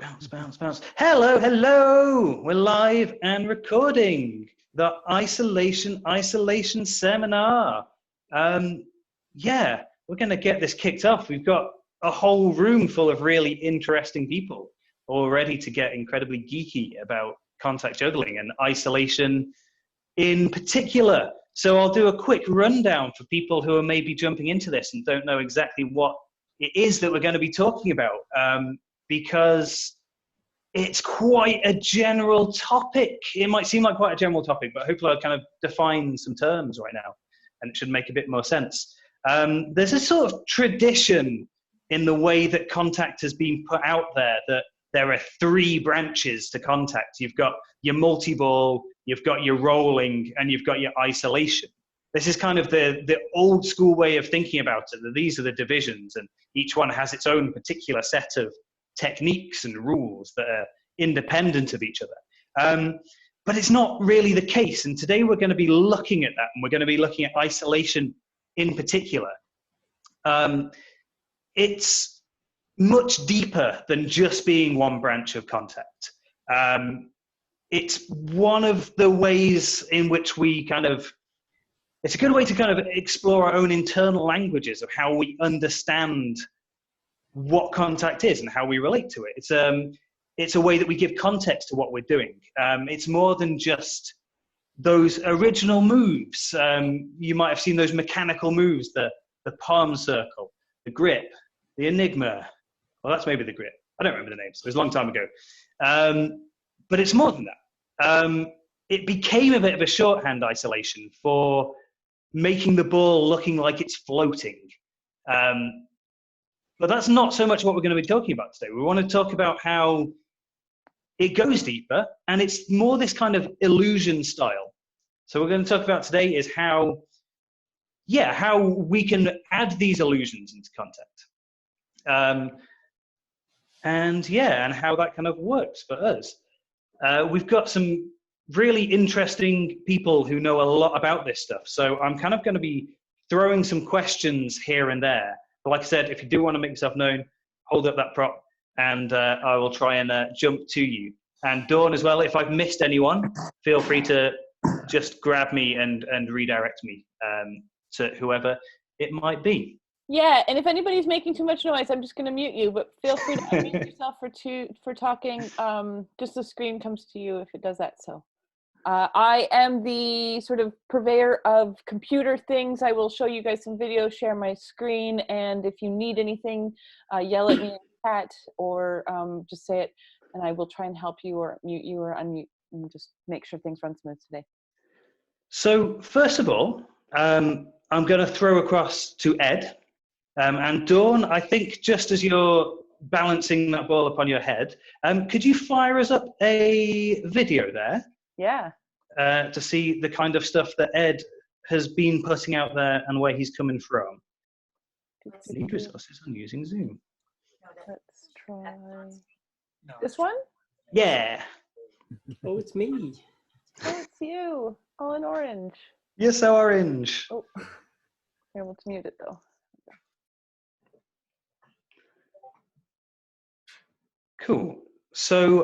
Bounce, bounce, bounce. Hello, hello. We're live and recording the isolation seminar. Yeah, we're going to get this kicked off. We've got a whole room full of really interesting people all ready to get incredibly geeky about contact juggling and isolation in particular. So I'll do a quick rundown for people who are maybe jumping into this and don't know exactly what it is that we're going to be talking about. Because it's quite a general topic. It might seem like quite a general topic, but hopefully I'll kind of define some terms right now and it should make a bit more sense. There's a sort of tradition in the way that contact has been put out there that there are three branches to contact. You've got your multi-ball, you've got your rolling, and you've got your isolation. This is kind of the old school way of thinking about it, that these are the divisions and each one has its own particular set of techniques and rules that are independent of each other. But it's not really the case. And today we're going to be looking at that, and we're going to be looking at isolation in particular. It's much deeper than just being one branch of contact. It's one of the ways in which we it's a good way to kind of explore our own internal languages of how we understand what contact is and how we relate to it. It's a way that we give context to what we're doing. It's more than just those original moves. You might have seen those mechanical moves, the palm circle, the grip, the enigma. Well, that's maybe the grip. I don't remember the names. It was a long time ago. But it's more than that. It became a bit of a shorthand isolation for making the ball looking like it's floating. But that's not so much what we're going to be talking about today. We want to talk about how it goes deeper, and it's more this kind of illusion style. So what we're going to talk about today is how we can add these illusions into contact. And how that kind of works for us. We've got some really interesting people who know a lot about this stuff. So I'm kind of going to be throwing some questions here and there. But like I said, if you do want to make yourself known, hold up that prop and I will try and jump to you. And Dawn as well, if I've missed anyone, feel free to just grab me and redirect me to whoever it might be. Yeah, and if anybody's making too much noise, I'm just going to mute you, but feel free to unmute yourself for talking. Just the screen comes to you if it does that. So I am the sort of purveyor of computer things. I will show you guys some videos, share my screen, and if you need anything, yell at me in the chat or just say it, and I will try and help you or mute you or unmute and just make sure things run smooth today. So first of all, I'm going to throw across to Ed. And Dawn, I think just as you're balancing that ball upon your head, could you fire us up a video there? Yeah. To see the kind of stuff that Ed has been putting out there and where he's coming from. Need resources on using Zoom. Let's try this one? Yeah. Oh, it's me. Oh, it's you. All in orange. You're so orange. Oh, here, let's mute it though. Cool. So,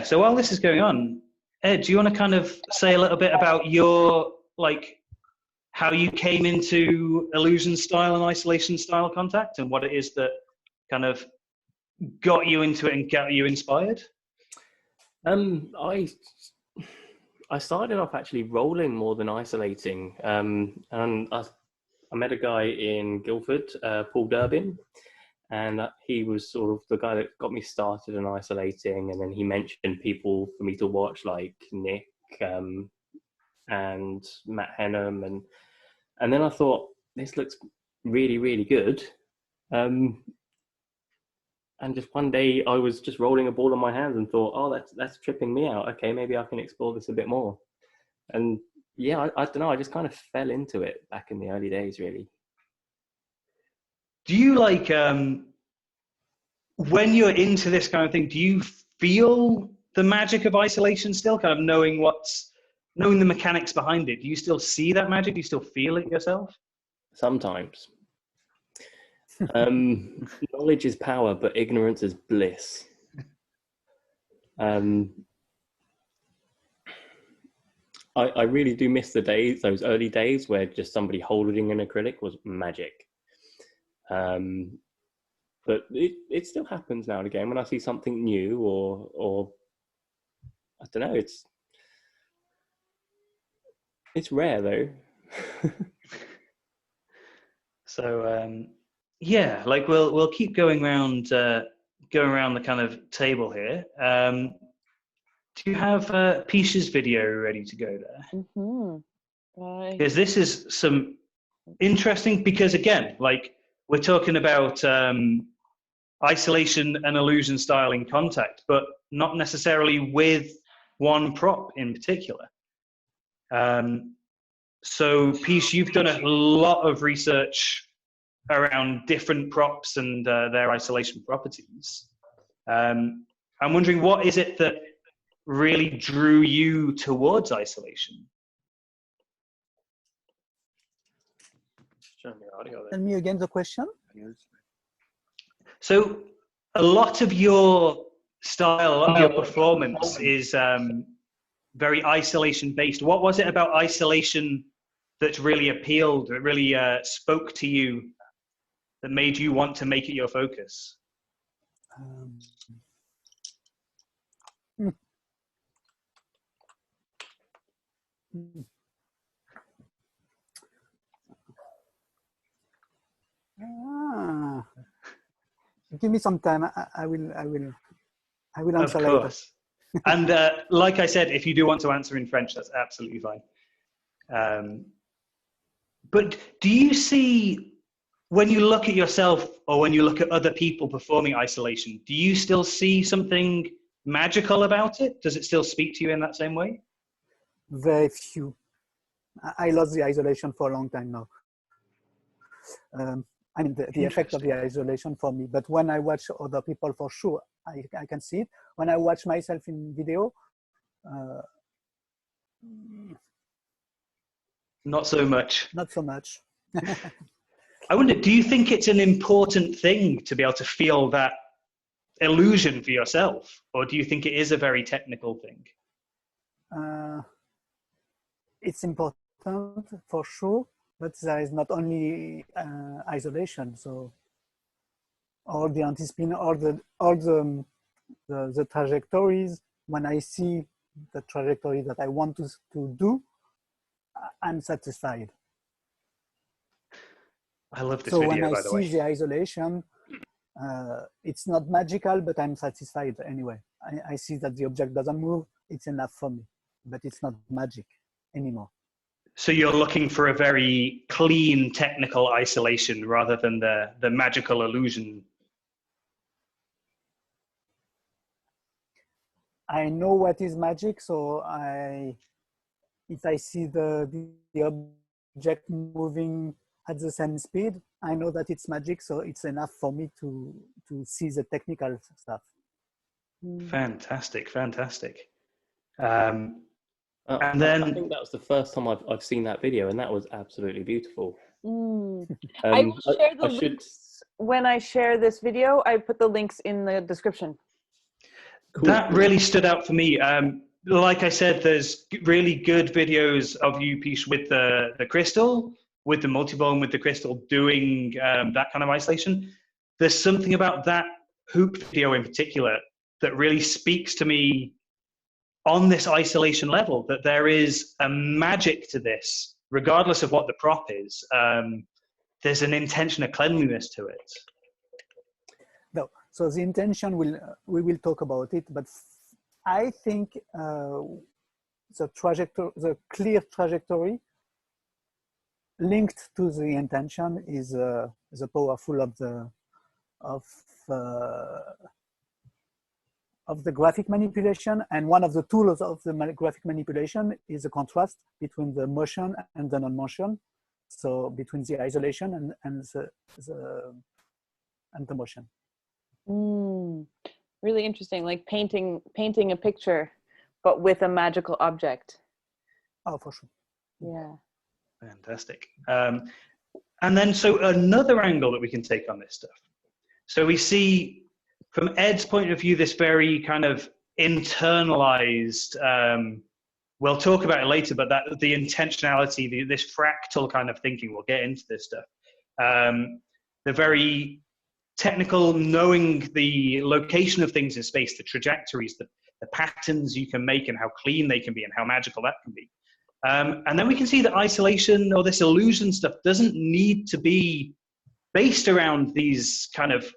so while this is going on, Ed, do you want to kind of say a little bit about your, how you came into illusion style and isolation style contact and what it is that kind of got you into it and got you inspired? I started off actually rolling more than isolating. And I met a guy in Guildford, Paul Durbin. And he was sort of the guy that got me started in isolating. And then he mentioned people for me to watch like Nick and Matt Henham. And then I thought, this looks really, really good. And just one day I was just rolling a ball in my hands and thought, oh, that's tripping me out. Okay, maybe I can explore this a bit more. And yeah, I don't know, I just kind of fell into it back in the early days, really. Do you when you're into this kind of thing, do you feel the magic of isolation still, kind of knowing the mechanics behind it? Do you still see that magic? Do you still feel it yourself? Sometimes. Knowledge is power, but ignorance is bliss. I really do miss the days, those early days where just somebody holding an acrylic was magic. But it still happens now and again when I see something new or I don't know, it's rare though. So yeah, like we'll keep going around the kind of table here. Do you have Pich's video ready to go there? Mm-hmm. Because this is some interesting, because again, like we're talking about isolation and illusion style in contact, but not necessarily with one prop in particular. So Pich, you've done a lot of research around different props and their isolation properties. I'm wondering, what is it that really drew you towards isolation? Tell me again the question. So a lot of your style, a lot of your performance is very isolation based. What was it about isolation that really appealed, that really spoke to you, that made you want to make it your focus? Give me some time. I will answer later. Of course. And like I said, if you do want to answer in French, that's absolutely fine. But do you see, when you look at yourself or when you look at other people performing isolation, do you still see something magical about it? Does it still speak to you in that same way? Very few. I lost the isolation for a long time now. I mean, the effect of the isolation for me. But when I watch other people, for sure, I can see it. When I watch myself in video, not so much. Not so much. I wonder, do you think it's an important thing to be able to feel that illusion for yourself? Or do you think it is a very technical thing? It's important for sure, but there is not only isolation. So all the anti-spin, all the trajectories, when I see the trajectory that I want to do, I'm satisfied. I love this so video, when I by the way. see the isolation, it's not magical, but I'm satisfied anyway. I see that the object doesn't move, it's enough for me, but it's not magic anymore. So you're looking for a very clean technical isolation rather than the magical illusion. I know what is magic, so if I see the object moving at the same speed, I know that it's magic, so it's enough for me to see the technical stuff. Fantastic, fantastic. And then I think that was the first time I've seen that video, and that was absolutely beautiful. I will share the links when I share this video. I put the links in the description. Cool. That really stood out for me. Like I said, there's really good videos of you, Pich, with the crystal, with the multi-bone, with the crystal doing that kind of isolation. There's something about that hoop video in particular that really speaks to me on this isolation level, that there is a magic to this, regardless of what the prop is. There's an intention of cleanliness to it. No, so the intention we will talk about it, but I think the clear trajectory linked to the intention is the powerful of the graphic manipulation. And one of the tools of the graphic manipulation is the contrast between the motion and the non-motion. So between the isolation and the motion. Really interesting, like painting a picture, but with a magical object. Oh, for sure. Fantastic. And then, so another angle that we can take on this stuff. So we see, from Ed's point of view, this very kind of internalized, we'll talk about it later, but that the intentionality, this fractal kind of thinking, we'll get into this stuff. The very technical, knowing the location of things in space, the trajectories, the patterns you can make and how clean they can be and how magical that can be. And then we can see that isolation or this illusion stuff doesn't need to be based around these kind of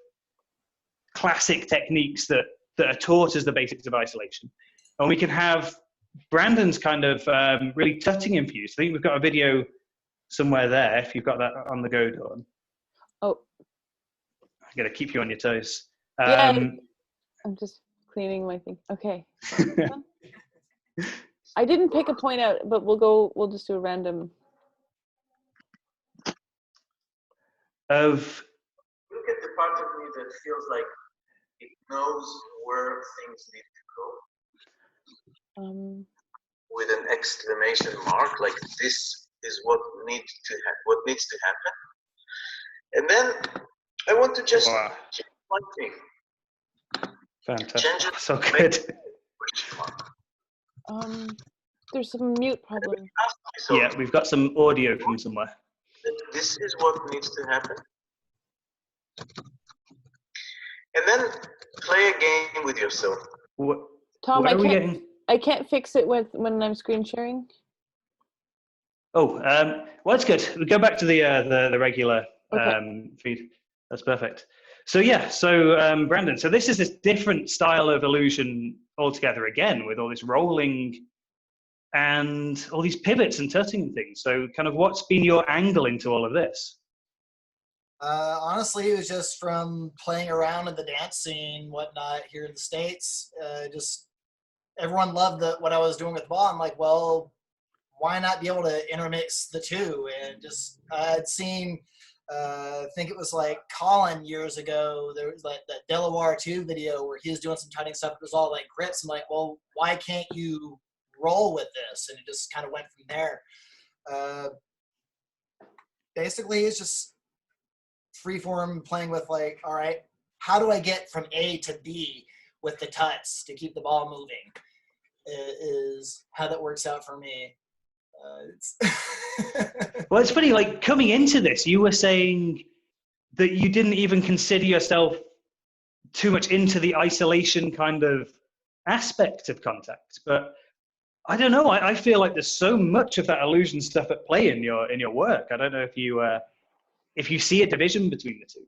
classic techniques that are taught as the basics of isolation. And we can have Brandon's kind of really touching infused. I think we've got a video somewhere there, if you've got that on the go, Dawn. Oh. I'm going to keep you on your toes. Yeah, I'm just cleaning my thing. Okay. I didn't pick a point out, but we'll just do a random. Look at the part of me that feels like it knows where things need to go. With an exclamation mark, like this is what needs to happen. And then I want to just change one thing. Fantastic. So good. There's some mute problem. Yeah, we've got some audio from somewhere. This is what needs to happen. And then play a game with yourself. Thom, I can't fix it when I'm screen sharing. Oh, well, that's good. We go back to the regular feed. That's perfect. So Brandon, so this is this different style of illusion altogether again, with all this rolling and all these pivots and tutting and things. So kind of what's been your angle into all of this? Honestly, it was just from playing around in the dance scene, whatnot, here in the States. Just everyone loved what I was doing with the ball. I'm like, well, why not be able to intermix the two? And just I'd seen, I think it was like Colin years ago, there was like that Delaware 2 video where he was doing some tutting stuff. It was all like grips. I'm like, well, why can't you roll with this? And it just kind of went from there. Basically, it's just freeform playing with like, all right, how do I get from A to B with the tuts to keep the ball moving? Is how that works out for me. Well, it's funny, like coming into this, you were saying that you didn't even consider yourself too much into the isolation kind of aspect of contact. But I don't know, I feel like there's so much of that illusion stuff at play in your work. I don't know if you see a division between the two.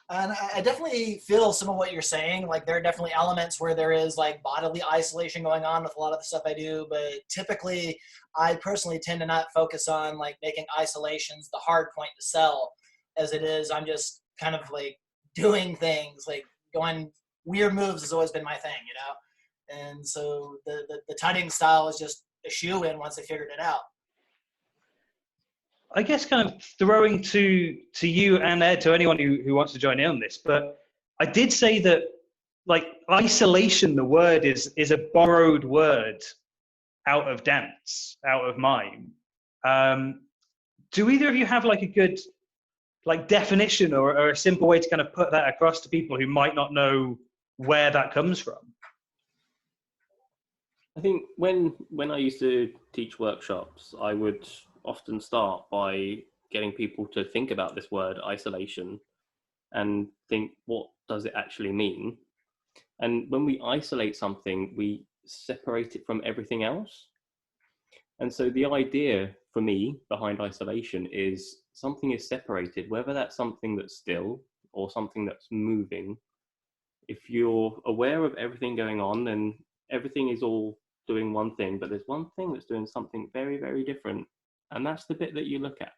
And I definitely feel some of what you're saying. Like there are definitely elements where there is like bodily isolation going on with a lot of the stuff I do, but typically I personally tend to not focus on like making isolations the hard point to sell as it is. I'm just kind of like doing things, like going weird moves has always been my thing, you know? And so the tutting style is just a shoe-in once I figured it out. I guess kind of throwing to you and Ed, to anyone who wants to join in on this, but I did say that like isolation, the word is a borrowed word out of dance, out of mime. Do either of you have like a good like definition or a simple way to kind of put that across to people who might not know where that comes from? I think when I used to teach workshops, I would often start by getting people to think about this word isolation and think, what does it actually mean? And when we isolate something, we separate it from everything else. And so the idea for me behind isolation is something is separated, whether that's something that's still or something that's moving. If you're aware of everything going on, then everything is all doing one thing, but there's one thing that's doing something very, very different. And that's the bit that you look at.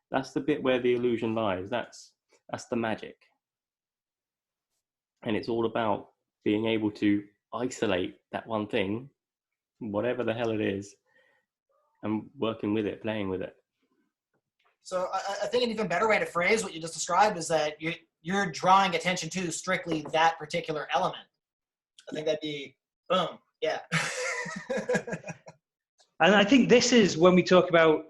That's the bit where the illusion lies. That's the magic. And it's all about being able to isolate that one thing, whatever the hell it is, and working with it, playing with it. So I think an even better way to phrase what you just described is that you're drawing attention to strictly that particular element. I think that'd be, boom, yeah. And I think this is when we talk about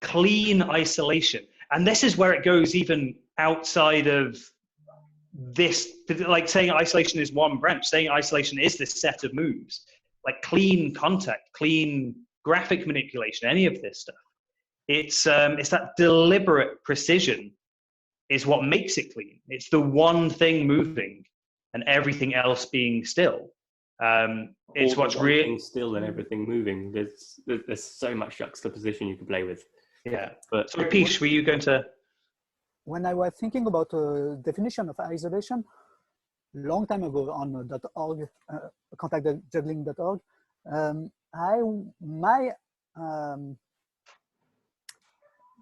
clean isolation. And this is where it goes even outside of this, like saying isolation is one branch, saying isolation is this set of moves, like clean contact, clean graphic manipulation, any of this stuff. It's that deliberate precision is what makes it clean. It's the one thing moving and everything else being still. It's what's really still and everything moving. There's so much juxtaposition you can play with. Yeah. But sorry, Pich, were you going to? When I was thinking about the definition of isolation, long time ago on .org, contactjuggling.org,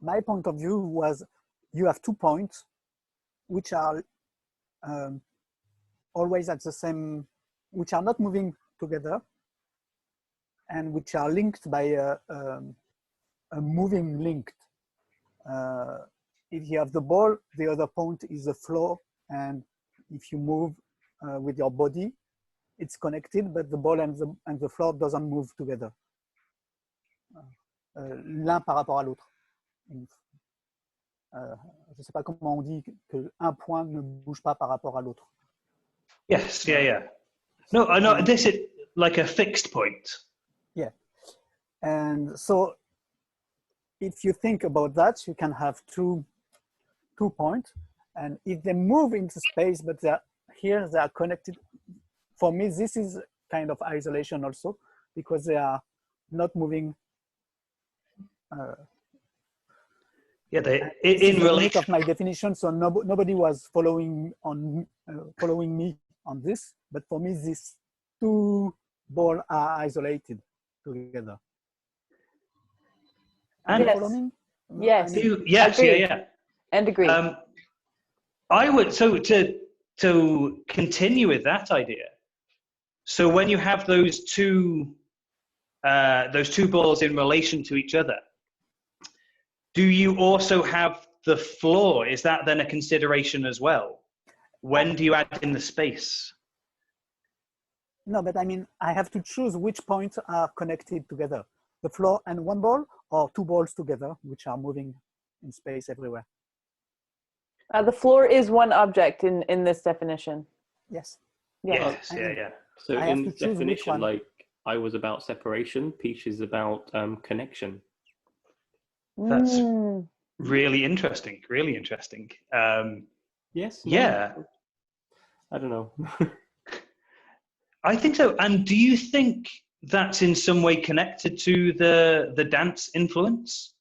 my point of view was you have 2 points which are always at the same, which are not moving together and which are linked by a moving link. If you have the ball, the other point is the floor, and if you move with your body, it's connected, but the ball and the floor doesn't move together. L'un par rapport à l'autre. Je ne sais pas comment on dit qu'un point ne bouge pas par rapport à l'autre. Yes, yeah. No, I know this is like a fixed point. Yeah, and so if you think about that, you can have two points, and if they move into space, but they are connected. For me, this is kind of isolation also, because they are not moving. Yeah, in relation of my definition. So nobody was following me on this, but for me, these two balls are isolated together. And yes. Follow me? Yes. Yes, agree. yeah. And agree. I would, so to continue with that idea. So when you have those two balls in relation to each other, do you also have the floor? Is that then a consideration as well? When do you add in the space? No, but I mean, I have to choose which points are connected together. The floor and one ball, or two balls together, which are moving in space everywhere. The floor is one object in this definition. Yes. Yes, yeah. So in the definition, like I was about separation, Pich is about connection. That's really interesting. Really interesting. Yes. No, yeah. I don't know. I think so. And do you think that's in some way connected to the dance influence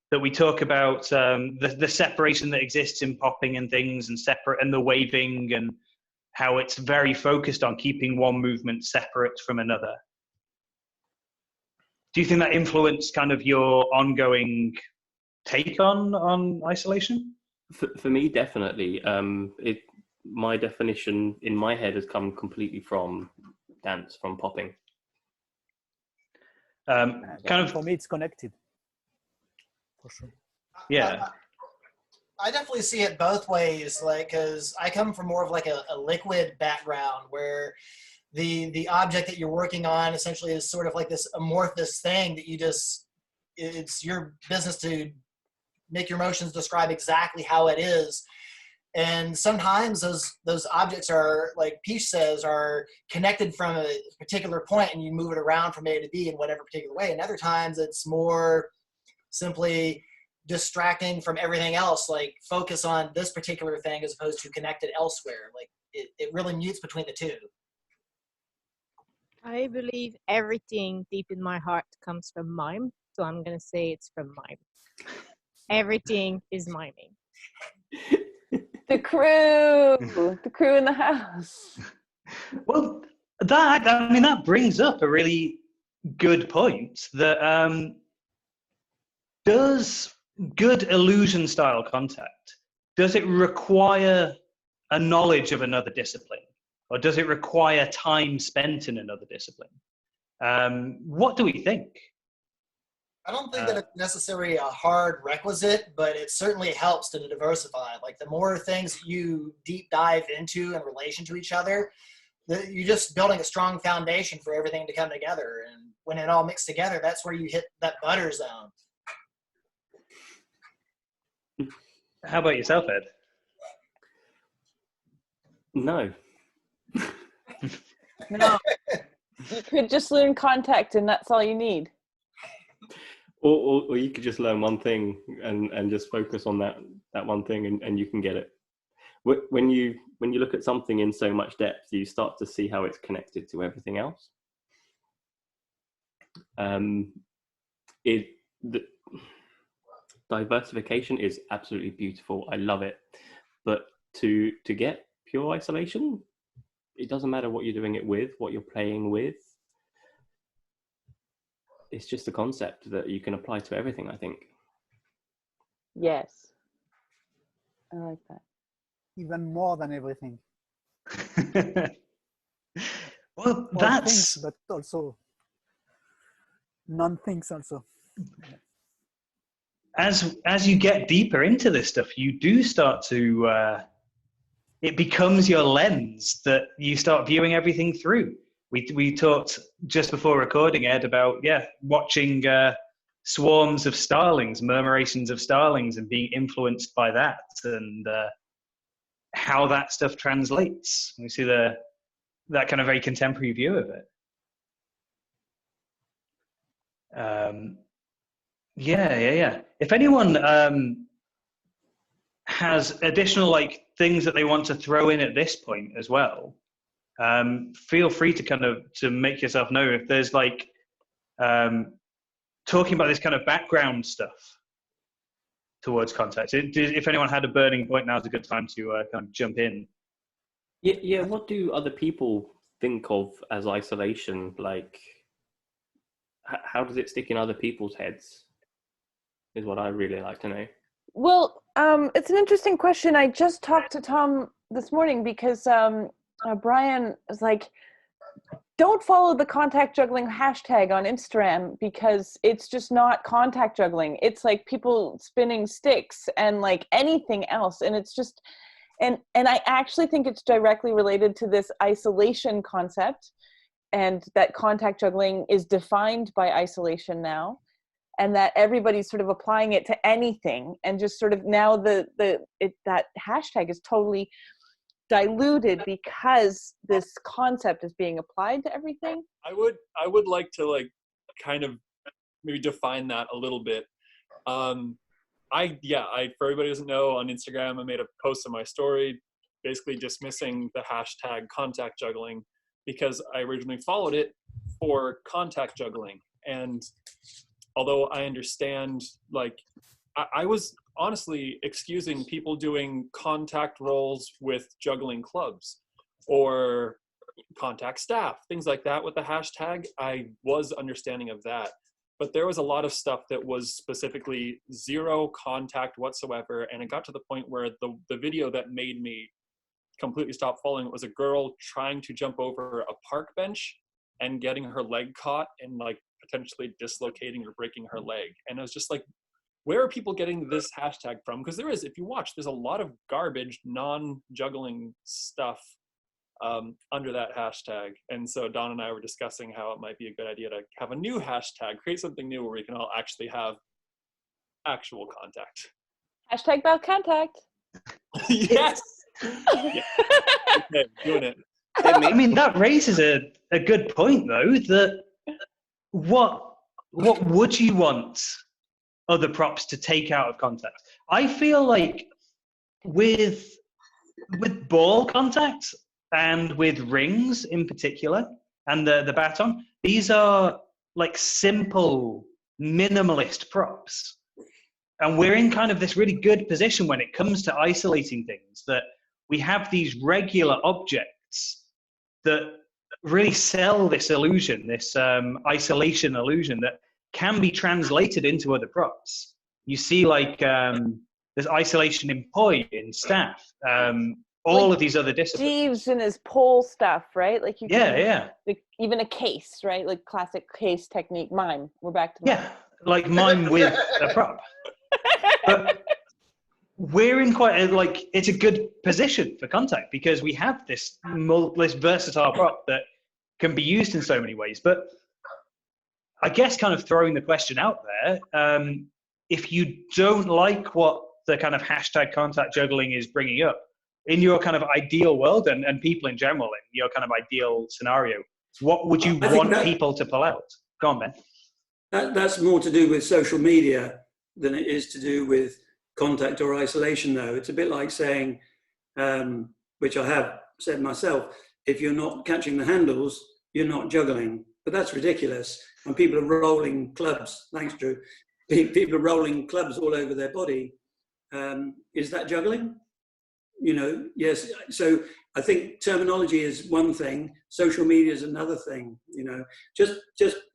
that we talk about, the separation that exists in popping and things, and the waving, and how it's very focused on keeping one movement separate from another? Do you think that influenced kind of your ongoing take on isolation? For me, definitely. My definition in my head has come completely from dance, from popping. For me, it's connected. For sure. Yeah. I definitely see it both ways, like, because I come from more of like a liquid background where the object that you're working on essentially is sort of like this amorphous thing that it's your business to make your motions describe exactly how it is. And sometimes those objects are, like Pich says, are connected from a particular point and you move it around from A to B in whatever particular way. And other times it's more simply distracting from everything else, like focus on this particular thing as opposed to connect it elsewhere. Like it really mutes between the two. I believe everything deep in my heart comes from mime. So I'm going to say it's from mime. Everything is miming. The crew in the house. Well, that brings up a really good point. That does good illusion style contact, does it require a knowledge of another discipline, or does it require time spent in another discipline? What do we think? I don't think that it's necessarily a hard requisite, but it certainly helps to diversify. Like the more things you deep dive into in relation to each other, you're just building a strong foundation for everything to come together. And when it all mixed together, that's where you hit that butter zone. How about yourself, Ed? No. No. You could just learn contact and that's all you need. Or you could just learn one thing and just focus on that one thing and you can get it. When you look at something in so much depth, you start to see how it's connected to everything else. The diversification is absolutely beautiful. I love it. But to get pure isolation, it doesn't matter what you're doing it with, what you're playing with. It's just a concept that you can apply to everything, I think. Yes. I like that. Even more than everything. Well, All that's... things, but also non-things also. As you get deeper into this stuff, you do start to... it becomes your lens that you start viewing everything through. We talked just before recording, Ed, about watching swarms of starlings, murmurations of starlings, and being influenced by that, and how that stuff translates. We see that kind of very contemporary view of it. If anyone has additional things that they want to throw in at this point as well, feel free to make yourself know if there's talking about this kind of background stuff towards context. If anyone had a burning point, now's a good time to kind of jump in. Yeah. What do other people think of as isolation? How does it stick in other people's heads? Is what I really like to know. Well, it's an interesting question. I just talked to Thom this morning because Brian was like, don't follow the contact juggling hashtag on Instagram because it's just not contact juggling. It's like people spinning sticks and anything else. And it's just, and I actually think it's directly related to this isolation concept, and that contact juggling is defined by isolation now, and that everybody's sort of applying it to anything, and just sort of now that hashtag is totally diluted because this concept is being applied to everything. I would like to kind of maybe define that a little bit. For everybody who doesn't know, on Instagram I made a post on my story basically dismissing the hashtag contact juggling because I originally followed it for contact juggling. And although I understand, I was honestly excusing people doing contact roles with juggling clubs or contact staff, things like that with the hashtag. I was understanding of that. But there was a lot of stuff that was specifically zero contact whatsoever. And it got to the point where the video that made me completely stop following it was a girl trying to jump over a park bench and getting her leg caught and potentially dislocating or breaking her leg. And I was just like, where are people getting this hashtag from? Because if you watch, there's a lot of garbage, non-juggling stuff under that hashtag. And so Don and I were discussing how it might be a good idea to have a new hashtag, create something new where we can all actually have actual contact. Hashtag about contact. Yes. Yeah. Okay, doing it. I mean, that raises a good point, though, that what would you want other props to take out of contact? I feel like with ball contact and with rings in particular, and the baton, these are simple, minimalist props. And we're in kind of this really good position when it comes to isolating things, that we have these regular objects that really sell this illusion, this isolation illusion that can be translated into other props. You see there's isolation in poi, in staff, all of these other disciplines. Jeeves and his pole stuff, right? You can, even a case, right? Classic case technique, mime. We're back to mime. Mime with a prop. But we're in quite it's a good position for contact because we have this versatile prop that can be used in so many ways. But I guess kind of throwing the question out there, if you don't like what the kind of hashtag contact juggling is bringing up. In your kind of ideal world, and people in general, in your kind of ideal scenario, what would you want people to pull out? Go on, Ben. That's more to do with social media than it is to do with contact or isolation, though. It's a bit like saying, which I have said myself, if you're not catching the handles, you're not juggling. But that's ridiculous. And people are rolling clubs, thanks, Drew. People are rolling clubs all over their body. Is that juggling? You know, yes. So I think terminology is one thing, social media is another thing. You know, just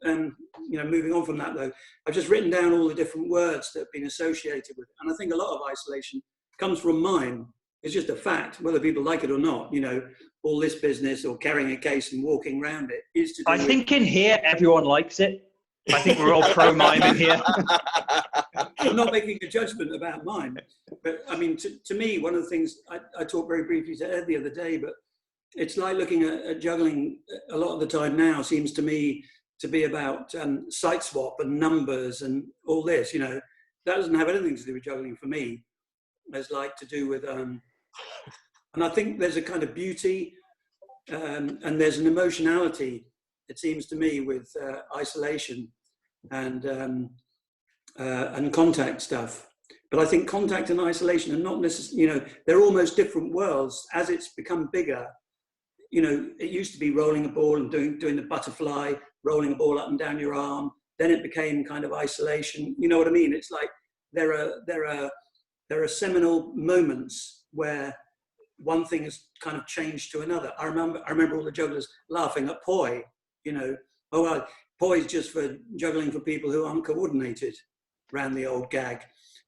you know, moving on from that though, I've just written down all the different words that have been associated with it, and I think a lot of isolation comes from mime. It's just a fact, whether people like it or not. You know, all this business or carrying a case and walking around it is to do I think in here everyone likes it. I think we're all pro mime in here. I'm not making a judgment about mime, but I mean, to me, one of the things I talked very briefly to Ed the other day, but it's like looking at juggling a lot of the time now seems to me to be about site swap and numbers and all this. You know, that doesn't have anything to do with juggling for me. It's like to do with, and I think there's a kind of beauty and there's an emotionality, it seems to me, with isolation and contact stuff. But I think contact and isolation are not necessarily, you know, they're almost different worlds. As it's become bigger, you know, it used to be rolling a ball and doing the butterfly, rolling a ball up and down your arm. Then it became kind of isolation. You know what I mean? It's like there are seminal moments where one thing has kind of changed to another. I remember all the jugglers laughing at poi, you know, oh, well, poi is just for juggling for people who aren't coordinated, ran the old gag.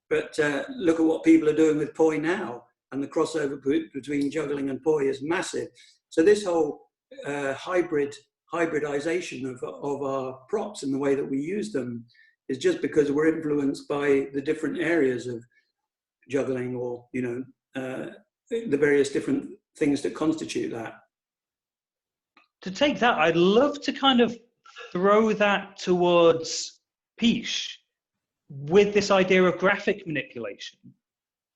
But look at what people are doing with poi now, and the crossover between juggling and poi is massive. So this whole hybridization of our props and the way that we use them is just because we're influenced by the different areas of juggling, or, you know, the various different things that constitute that. To take that, I'd love to kind of throw that towards Pich with this idea of graphic manipulation.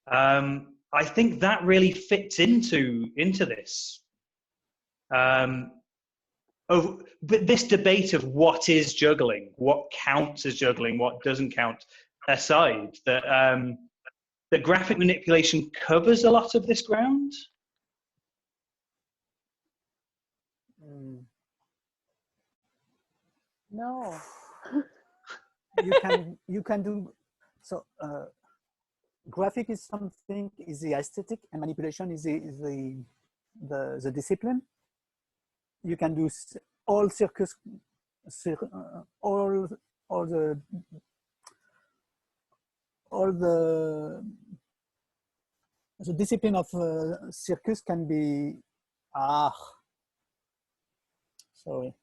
I think that really fits into this. But this debate of what is juggling, what counts as juggling, what doesn't count aside, that the graphic manipulation covers a lot of this ground. No. you can do so. Graphic is something, is the aesthetic, and manipulation is the discipline. You can do all circus, all the discipline of circus can be sorry.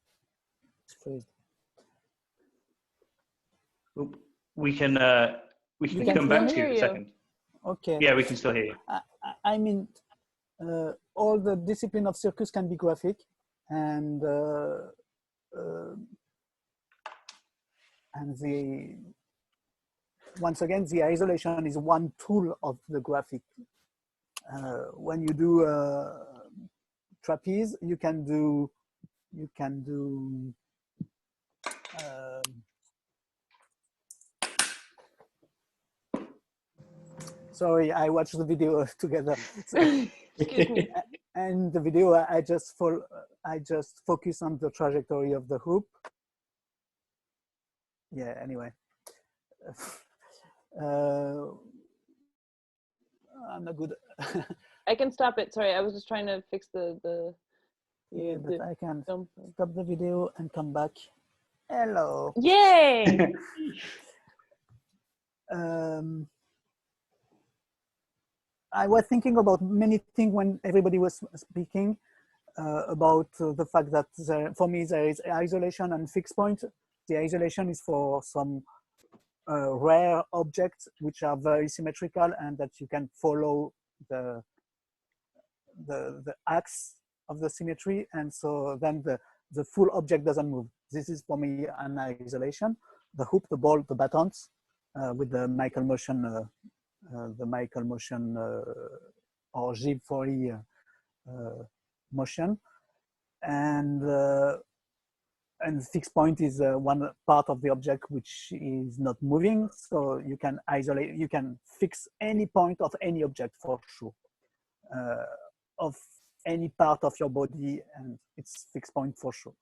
We can come back to you in a second. Okay. Yeah, we can still hear you. I mean, all the discipline of circus can be graphic, and once again, the isolation is one tool of the graphic. When you do trapeze, you can do sorry, I watched the video together. And the video, I just focus on the trajectory of the hoop. Yeah, anyway. I'm not good. I can stop it. Sorry, I was just trying to fix the yeah, but I can stop the video and come back. Hello. Yay! I was thinking about many things when everybody was speaking about the fact that for me there is isolation and fixed point. The isolation is for some rare objects which are very symmetrical and that you can follow the axis of the symmetry, and so then the full object doesn't move. This is for me an isolation. The hoop, the ball, the batons with the Michael motion the Michael motion or G40 motion, and fixed point is one part of the object which is not moving. So you can isolate, you can fix any point of any object for sure, of any part of your body, and it's fixed point for sure.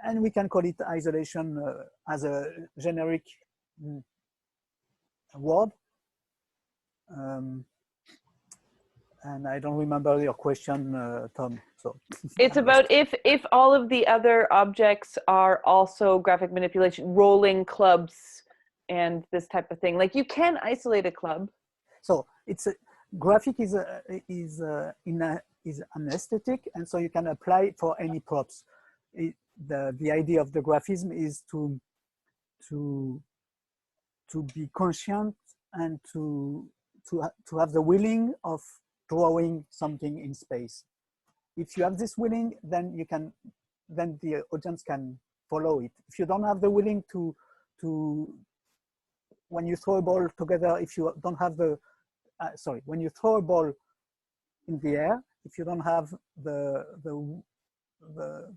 And we can call it isolation as a generic word. And I don't remember your question, Thom. So it's about if all of the other objects are also graphic manipulation, rolling clubs and this type of thing. Like you can isolate a club. So it's a graphic is an aesthetic, and so you can apply it for any props. The idea of the graphism is to be conscient and to have the willing of drawing something in space. If you have this willing, then the audience can follow it. If you don't have the willing to when you throw a ball together, if you don't have the when you throw a ball in the air, if you don't have the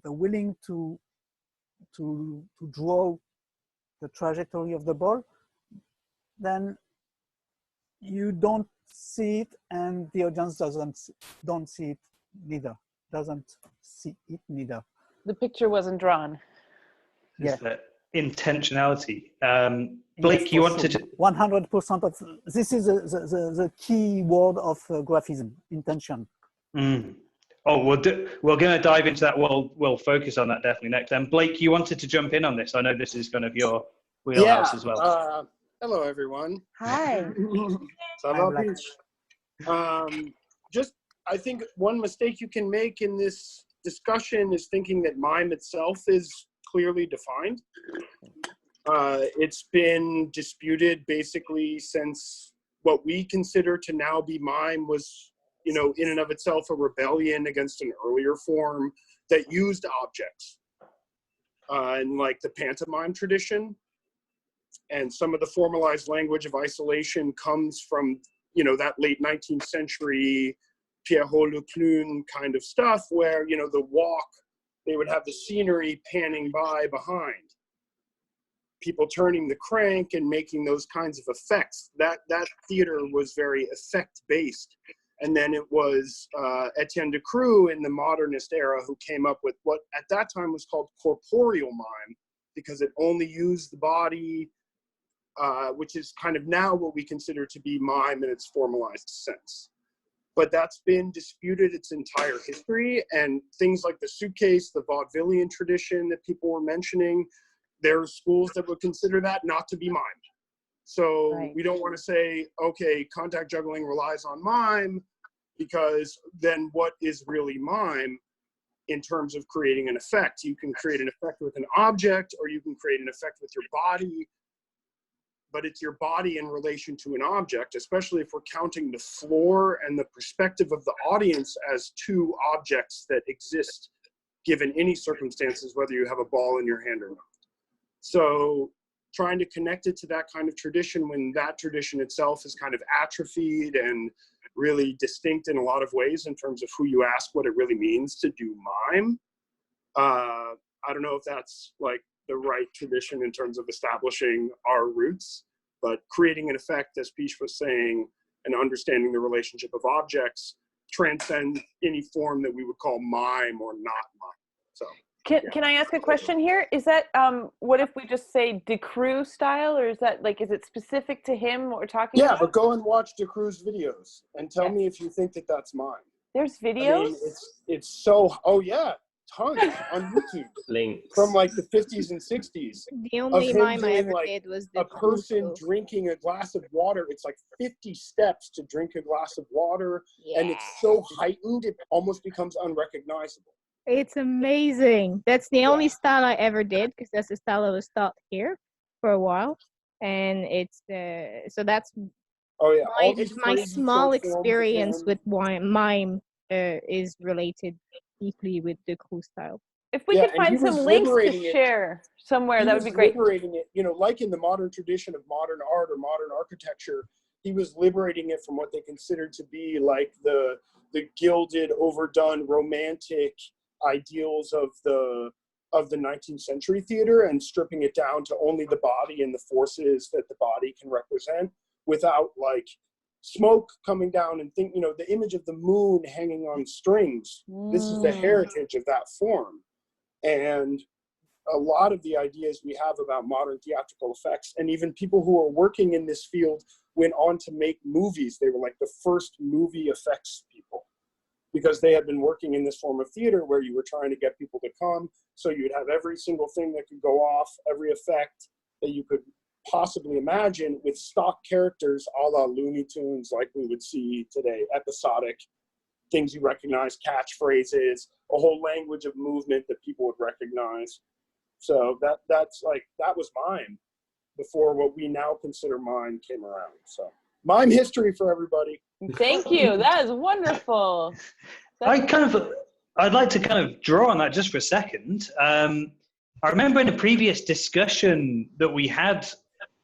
willing to draw the trajectory of the ball, then you don't see it, and the audience doesn't see it neither. The picture wasn't drawn. Yeah. The intentionality. Blake, yes, you wanted sure. to 100% of this is the key word of graphism: intention. Oh, we're going to dive into that. We'll focus on that definitely next. And Blake, you wanted to jump in on this. I know this is kind of your wheelhouse as well. Hello, everyone. Hi. Ça va, Pich? Just, I think one mistake you can make in this discussion is thinking that mime itself is clearly defined. It's been disputed basically since what we consider to now be mime was, in and of itself a rebellion against an earlier form that used objects. In like the pantomime tradition. And some of the formalized language of isolation comes from, that late 19th century Pierrot Leclun kind of stuff where, the walk, they would have the scenery panning by behind. People turning the crank and making those kinds of effects. That theater was very effect-based. And then it was Etienne de Creux in the modernist era who came up with what at that time was called corporeal mime, because it only used the body, which is kind of now what we consider to be mime in its formalized sense. But that's been disputed its entire history, and things like the suitcase, the vaudevillian tradition that people were mentioning, there are schools that would consider that not to be mimed. So we don't want to say, okay, contact juggling relies on mime, because then what is really mime in terms of creating an effect? You can create an effect with an object, or you can create an effect with your body, but it's your body in relation to an object, especially if we're counting the floor and the perspective of the audience as two objects that exist given any circumstances, whether you have a ball in your hand or not. So trying to connect it to that kind of tradition when that tradition itself is kind of atrophied and really distinct in a lot of ways in terms of who you ask what it really means to do mime. I don't know if that's like the right tradition in terms of establishing our roots, but creating an effect, as Pich was saying, and understanding the relationship of objects transcends any form that we would call mime or not mime. So can I ask a question here? Is that what if we just say de Creux style, or is that like, is it specific to him what we're talking about? Yeah, but go and watch de Creux videos and tell me if you think that that's mime. There's videos? I mean, it's so, oh yeah, tons on YouTube. Links. From like the 50s and 60s. The only mime I ever like did was a person drinking a glass of water. It's like 50 steps to drink a glass of water. Yeah. And it's so heightened, it almost becomes unrecognizable. It's amazing. That's the only style I ever did, because that's the style I was taught here for a while. And it's so that's my small experience with mime is related deeply with the Creux style. If we could find some links to share somewhere, that would be great. Liberating it, like in the modern tradition of modern art or modern architecture, he was liberating it from what they considered to be like the gilded, overdone, romantic ideals of the 19th century theater, and stripping it down to only the body and the forces that the body can represent, without like smoke coming down and the image of the moon hanging on strings. This is the heritage of that form. And a lot of the ideas we have about modern theatrical effects, and even people who are working in this field went on to make movies. They were like the first movie effects people, because they had been working in this form of theater where you were trying to get people to come. So you'd have every single thing that could go off, every effect that you could possibly imagine, with stock characters a la Looney Tunes, like we would see today, episodic things you recognize, catchphrases, a whole language of movement that people would recognize. So that was mime before what we now consider mime came around. So mime history for everybody. Thank you. That is wonderful. I'd like to kind of draw on that just for a second. I remember in a previous discussion that we had,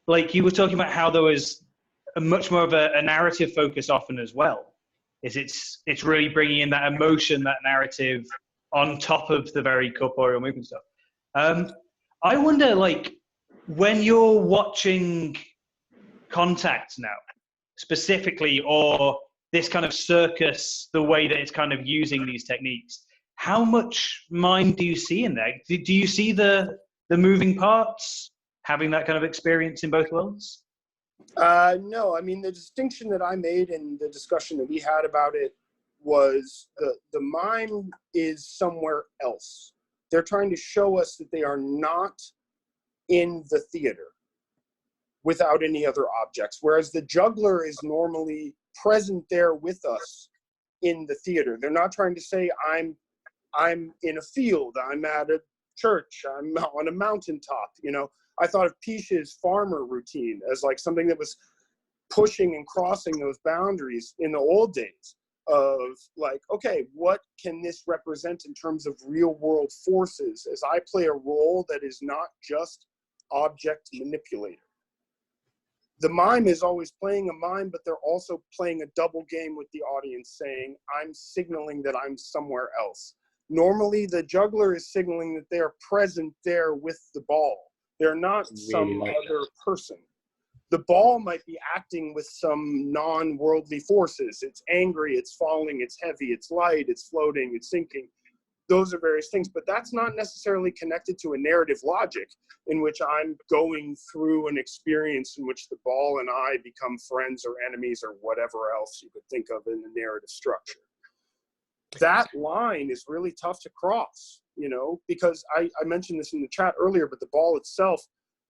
like you were talking about how there was a much more of a narrative focus often as well. It's really bringing in that emotion, that narrative on top of the very corporeal movement stuff. I wonder, like, when you're watching Contact now, specifically, or this kind of circus, the way that it's kind of using these techniques, how much mime do you see in there? Do you see the moving parts, having that kind of experience in both worlds? No, I mean, the distinction that I made in the discussion that we had about it was the mime is somewhere else. They're trying to show us that they are not in the theater without any other objects, whereas the juggler is normally present there with us in the theater. They're not trying to say, I'm in a field, I'm at a church, I'm on a mountaintop. I thought of Pich's farmer routine as like something that was pushing and crossing those boundaries in the old days of like, okay, what can this represent in terms of real world forces as I play a role that is not just object manipulator. The mime is always playing a mime, but they're also playing a double game with the audience, saying, I'm signaling that I'm somewhere else. Normally, the juggler is signaling that they are present there with the ball. They're not some other person. The ball might be acting with some non-worldly forces. It's angry, it's falling, it's heavy, it's light, it's floating, it's sinking. Those are various things, but that's not necessarily connected to a narrative logic in which I'm going through an experience in which the ball and I become friends or enemies or whatever else you could think of in the narrative structure. That line is really tough to cross, because I mentioned this in the chat earlier, but the ball itself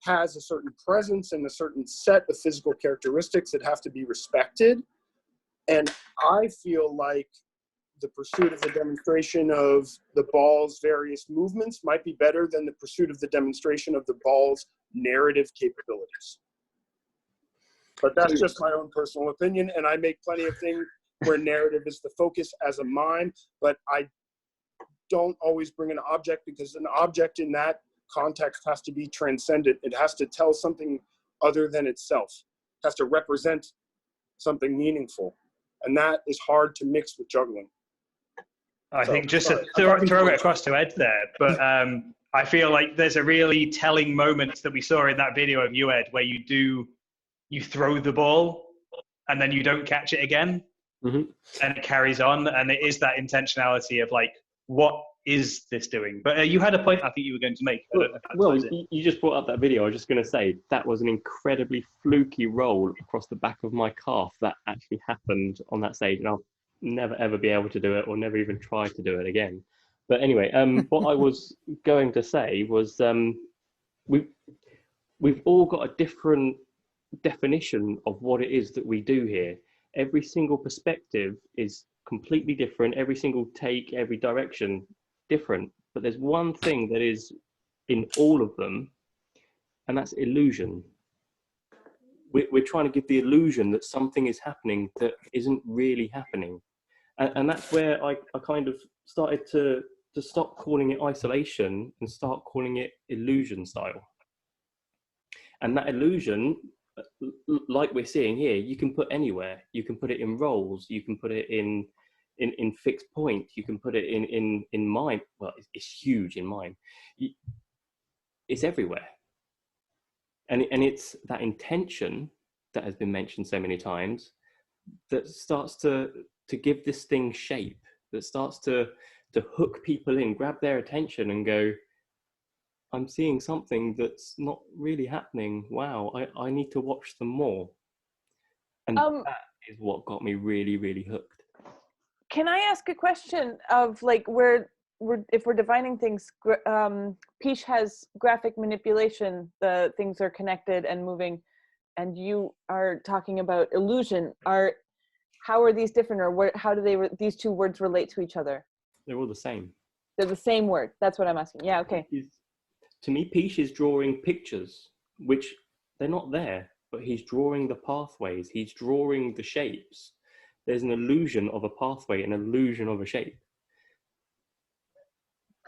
has a certain presence and a certain set of physical characteristics that have to be respected. And I feel like the pursuit of the demonstration of the ball's various movements might be better than the pursuit of the demonstration of the ball's narrative capabilities. But that's just my own personal opinion, and I make plenty of things where narrative is the focus as a mime, but I don't always bring an object, because an object in that context has to be transcendent. It has to tell something other than itself. It has to represent something meaningful, and that is hard to mix with juggling. I think just to throw it across to Ed there, but I feel like there's a really telling moment that we saw in that video of you, Ed, where you throw the ball and then you don't catch it again, and it carries on, and it is that intentionality of like, what is this doing? But you had a point I think you were going to make. Well, you just brought up that video. I was just going to say that was an incredibly fluky roll across the back of my calf that actually happened on that stage, and I'll never ever be able to do it, or never even try to do it again. But anyway, what I was going to say was we've all got a different definition of what it is that we do here. Every single perspective is completely different. Every single take, every direction, different. But there's one thing that is in all of them, and that's illusion. We're trying to give the illusion that something is happening that isn't really happening. And that's where I kind of started to to stop calling it isolation and start calling it illusion style. And that illusion, like we're seeing here, you can put anywhere. You can put it in roles. You can put it in fixed point. You can put it in mime. Well, it's huge in mime. It's everywhere. And it's that intention that has been mentioned so many times that starts to give this thing shape, that starts to hook people in, grab their attention and go, I'm seeing something that's not really happening. Wow, I need to watch them more. And that is what got me really, really hooked. Can I ask a question of like if we're defining things, Pich has graphic manipulation, the things are connected and moving, and you are talking about illusion. How are these different, or how do these two words relate to each other? They're all the same. They're the same word. That's what I'm asking. Yeah, okay. To me, Pich is drawing pictures, which they're not there, but he's drawing the pathways. He's drawing the shapes. There's an illusion of a pathway, an illusion of a shape.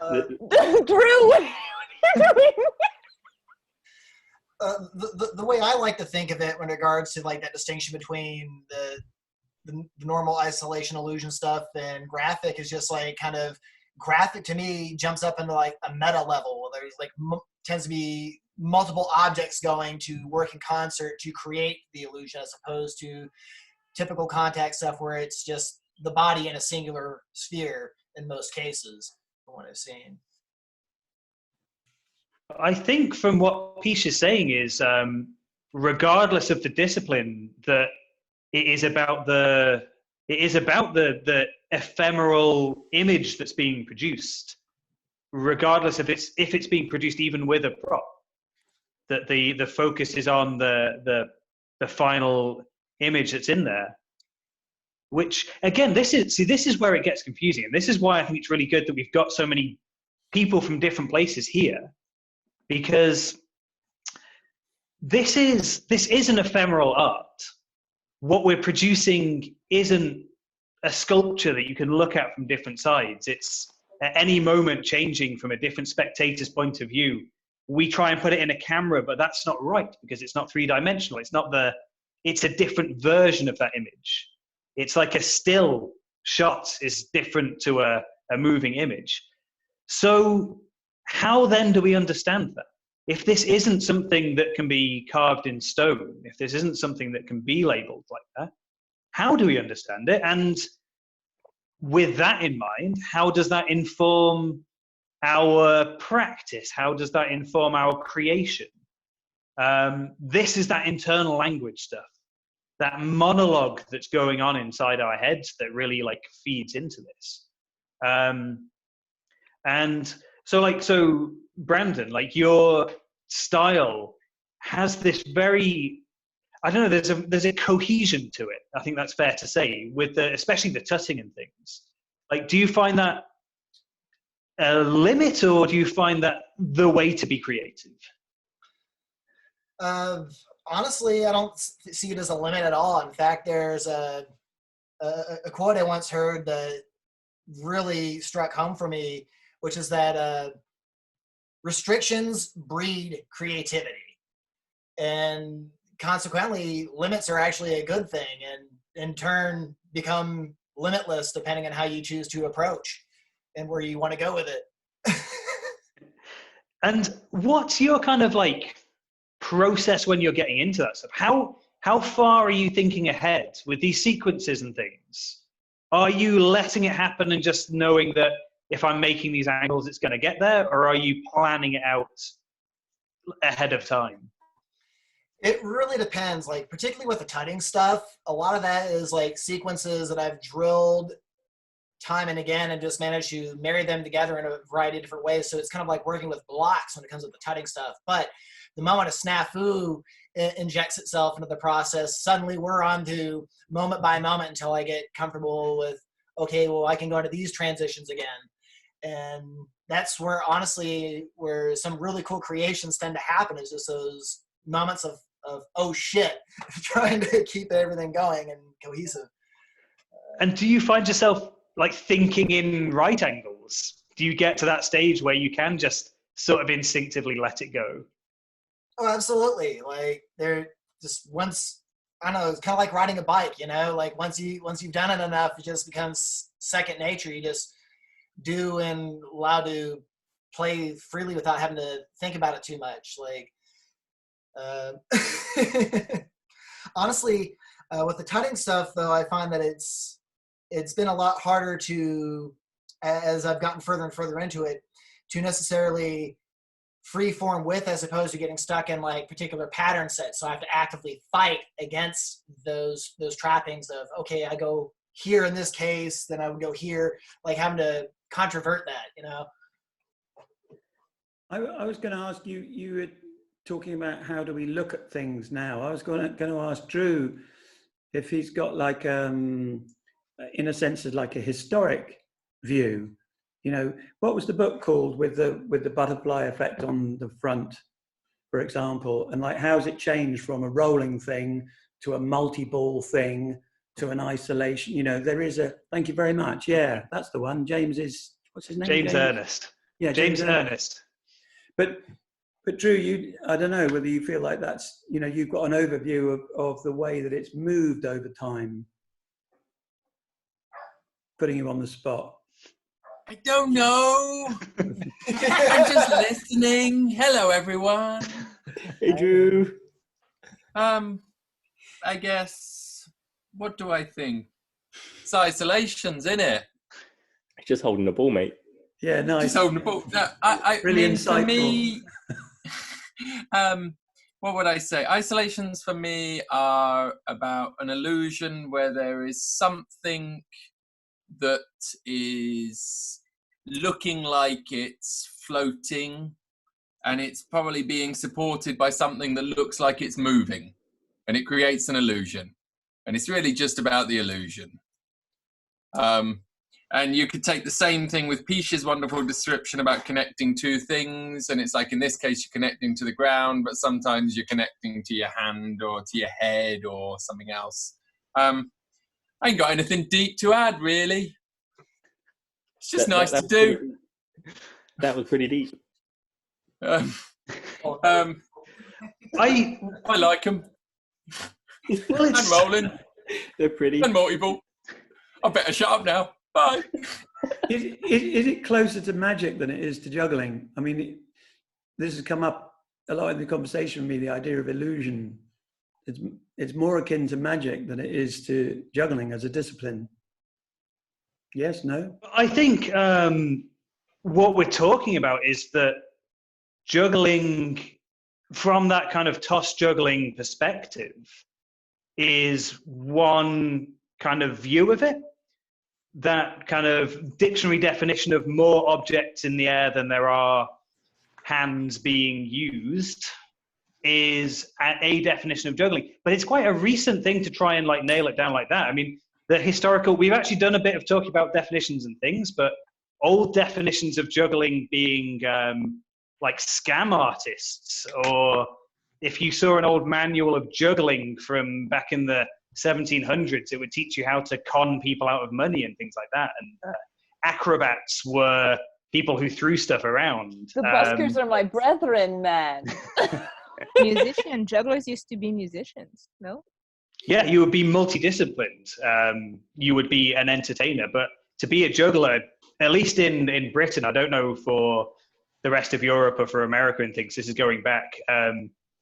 Drew, what are you doing? The way I like to think of it in regards to like that distinction between the normal isolation illusion stuff and graphic is just like kind of graphic to me jumps up into like a meta level. There's like tends to be multiple objects going to work in concert to create the illusion, as opposed to typical contact stuff where it's just the body in a singular sphere in most cases, from what I've seen. I think from what Pich is saying is, regardless of the discipline, that it is about the ephemeral image that's being produced, regardless of if it's being produced even with a prop. That the focus is on the final image that's in there. Which again, this is where it gets confusing, and this is why I think it's really good that we've got so many people from different places here, because this is an ephemeral art. What we're producing isn't a sculpture that you can look at from different sides. It's at any moment changing from a different spectator's point of view. We try and put it in a camera, but that's not right because it's not three-dimensional. It's a different version of that image. It's like a still shot is different to a moving image. So how then do we understand that? If this isn't something that can be carved in stone, if this isn't something that can be labeled like that, how do we understand it? And with that in mind, how does that inform our practice? How does that inform our creation? This is that internal language stuff, that monologue that's going on inside our heads that really like feeds into this. And so Brandon, like your style has this very, I don't know, there's a cohesion to it. I think that's fair to say, with especially the tutting and things. Like, do you find that a limit, or do you find that the way to be creative? Honestly, I don't see it as a limit at all. In fact, there's a quote I once heard that really struck home for me, which is that restrictions breed creativity. And consequently, limits are actually a good thing, and in turn become limitless depending on how you choose to approach and where you want to go with it. And what's your kind of like process when you're getting into that stuff? How far are you thinking ahead with these sequences and things? Are you letting it happen and just knowing that if I'm making these angles, it's going to get there, or are you planning it out ahead of time? It really depends. Like, particularly with the tutting stuff, a lot of that is like sequences that I've drilled time and again and just managed to marry them together in a variety of different ways. So it's kind of like working with blocks when it comes to the tutting stuff. But the moment a snafu injects itself into the process, suddenly we're on to moment by moment until I get comfortable with, okay, well, I can go into these transitions again. And that's where, honestly, where some really cool creations tend to happen, is just those moments of oh shit, trying to keep everything going and cohesive. And do you find yourself like thinking in right angles do you get to that stage where you can just sort of instinctively let it go? Oh, absolutely. Like they're just once, I don't know, it's kind of like riding a bike, you know, like once you've done it enough, it just becomes second nature. You just do and allow to play freely without having to think about it too much. Like, honestly, with the tutting stuff though, I find that it's been a lot harder to, as I've gotten further and further into it, to necessarily free form with, as opposed to getting stuck in like particular pattern sets. So I have to actively fight against those trappings of, okay, I go here in this case, then I would go here, like having to controvert that, you know. I was going to ask you, you were talking about how do we look at things now. I was going to ask Drew if he's got like, in a sense, like a historic view. You know, what was the book called with the butterfly effect on the front, for example? And like, how's it changed from a rolling thing to a multi-ball thing to an isolation? You know, there is a, thank you very much. Yeah, that's the one. James is, what's his name? James Ernest. Yeah, James Ernest. But Drew, I don't know whether you feel like that's, you know, you've got an overview of the way that it's moved over time. Putting you on the spot. I don't know. I'm just listening. Hello, everyone. Hey, Drew. I guess, what do I think? It's isolations, innit? Just holding the ball, mate. Yeah, nice. Just holding the ball. No, I really mean, insightful. for me, what would I say? Isolations for me are about an illusion where there is something that is looking like it's floating, and it's probably being supported by something that looks like it's moving, and it creates an illusion, and it's really just about the illusion. And you could take the same thing with Pich's wonderful description about connecting two things, and it's like in this case you're connecting to the ground, but sometimes you're connecting to your hand or to your head or something else. I ain't got anything deep to add, really. It's just nice to do. That was pretty deep. I like them. Well, I'm rolling. They're pretty. And multiple. I better shut up now. Bye. Is it closer to magic than it is to juggling? I mean, this has come up a lot in the conversation with me, the idea of illusion. It's more akin to magic than it is to juggling as a discipline. Yes, no? I think what we're talking about is that juggling, from that kind of toss juggling perspective, is one kind of view of it. That kind of dictionary definition of more objects in the air than there are hands being used is a definition of juggling. But it's quite a recent thing to try and like nail it down like that. I mean, the historical, we've actually done a bit of talking about definitions and things, but old definitions of juggling being like scam artists, or if you saw an old manual of juggling from back in the 1700s, it would teach you how to con people out of money and things like that. And acrobats were people who threw stuff around. The buskers are my brethren, man. Jugglers used to be musicians, no? Yeah, you would be multidisciplined. You would be an entertainer, but to be a juggler, at least in Britain, I don't know for the rest of Europe or for America and things, this is going back,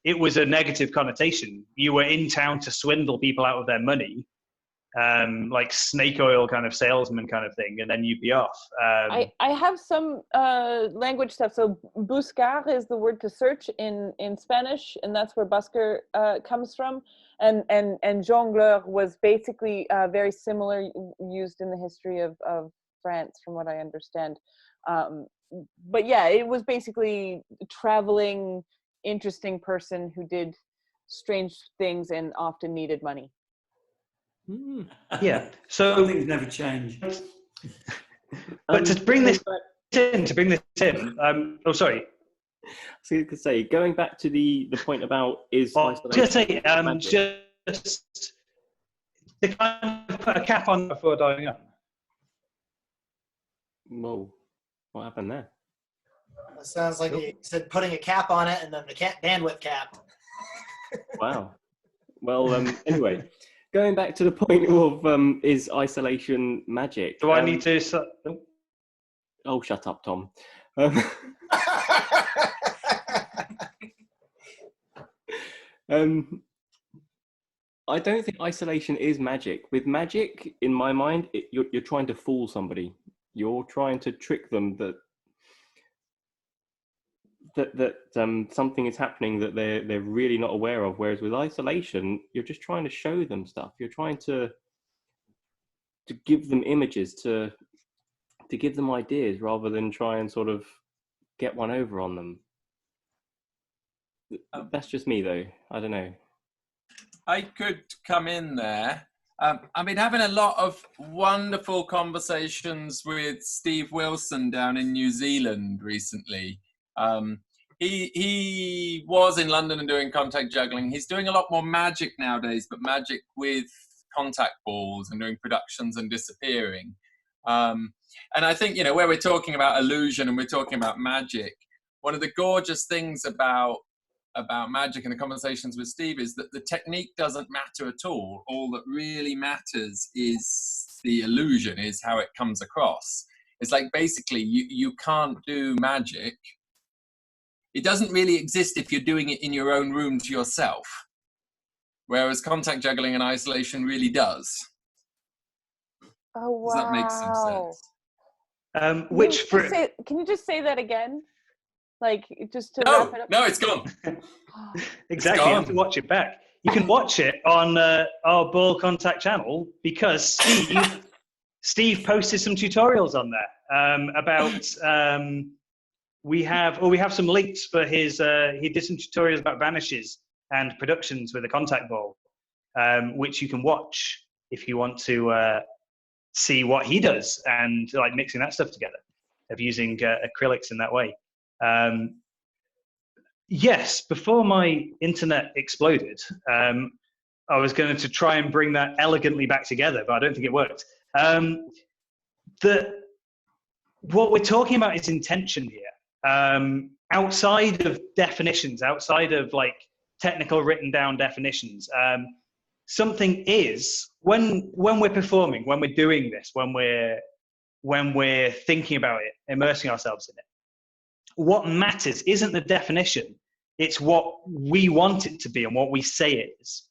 it was a negative connotation. You were in town to swindle people out of their money, like snake oil kind of salesman kind of thing, and then you'd be off. I have some language stuff. So buscar is the word to search in Spanish, and that's where busker comes from. And jongleur was basically very similar, used in the history of France, from what I understand. But yeah, it was basically traveling, interesting person who did strange things and often needed money. Yeah, so some things never change. But to bring this in, oh sorry. So you could say, going back to the point about is just say just to kind of put a cap on before diving up. Whoa. What happened there? It sounds like he said putting a cap on it and then the bandwidth cap. Wow. Well, anyway, going back to the point of is isolation magic? Do I need to? Oh, shut up, Tom. I don't think isolation is magic. With magic, in my mind, you're trying to fool somebody. You're trying to trick them that something is happening that they're really not aware of. Whereas with isolation, you're just trying to show them stuff. You're trying to give them images, to give them ideas, rather than try and sort of get one over on them. That's just me, though. I don't know. I could come in there. I've been having a lot of wonderful conversations with Steve Wilson down in New Zealand recently. He was in London and doing contact juggling. He's doing a lot more magic nowadays, but magic with contact balls and doing productions and disappearing. And I think, you know, where we're talking about illusion and we're talking about magic, one of the gorgeous things about magic and the conversations with Steve is that the technique doesn't matter at all. All that really matters is the illusion, is how it comes across. It's like basically you can't do magic. It doesn't really exist if you're doing it in your own room to yourself, whereas contact juggling and isolation really does. Oh, wow. Does that make some sense? Can you just say that again? Like, just to wrap it up? No, it's gone. Exactly. You have to watch it back. You can watch it on our Ball Contact channel, because Steve posted some tutorials on there about. We have some links for his. He did some tutorials about vanishes and productions with a contact ball, which you can watch if you want to see what he does and like mixing that stuff together, of using acrylics in that way. Yes, before my internet exploded, I was going to try and bring that elegantly back together, but I don't think it worked. What we're talking about is intention here. Outside of definitions, outside of like technical written down definitions, something is, when we're performing, when we're doing this, when we're thinking about it, immersing ourselves in it, what matters isn't the definition, it's what we want it to be and what we say it is.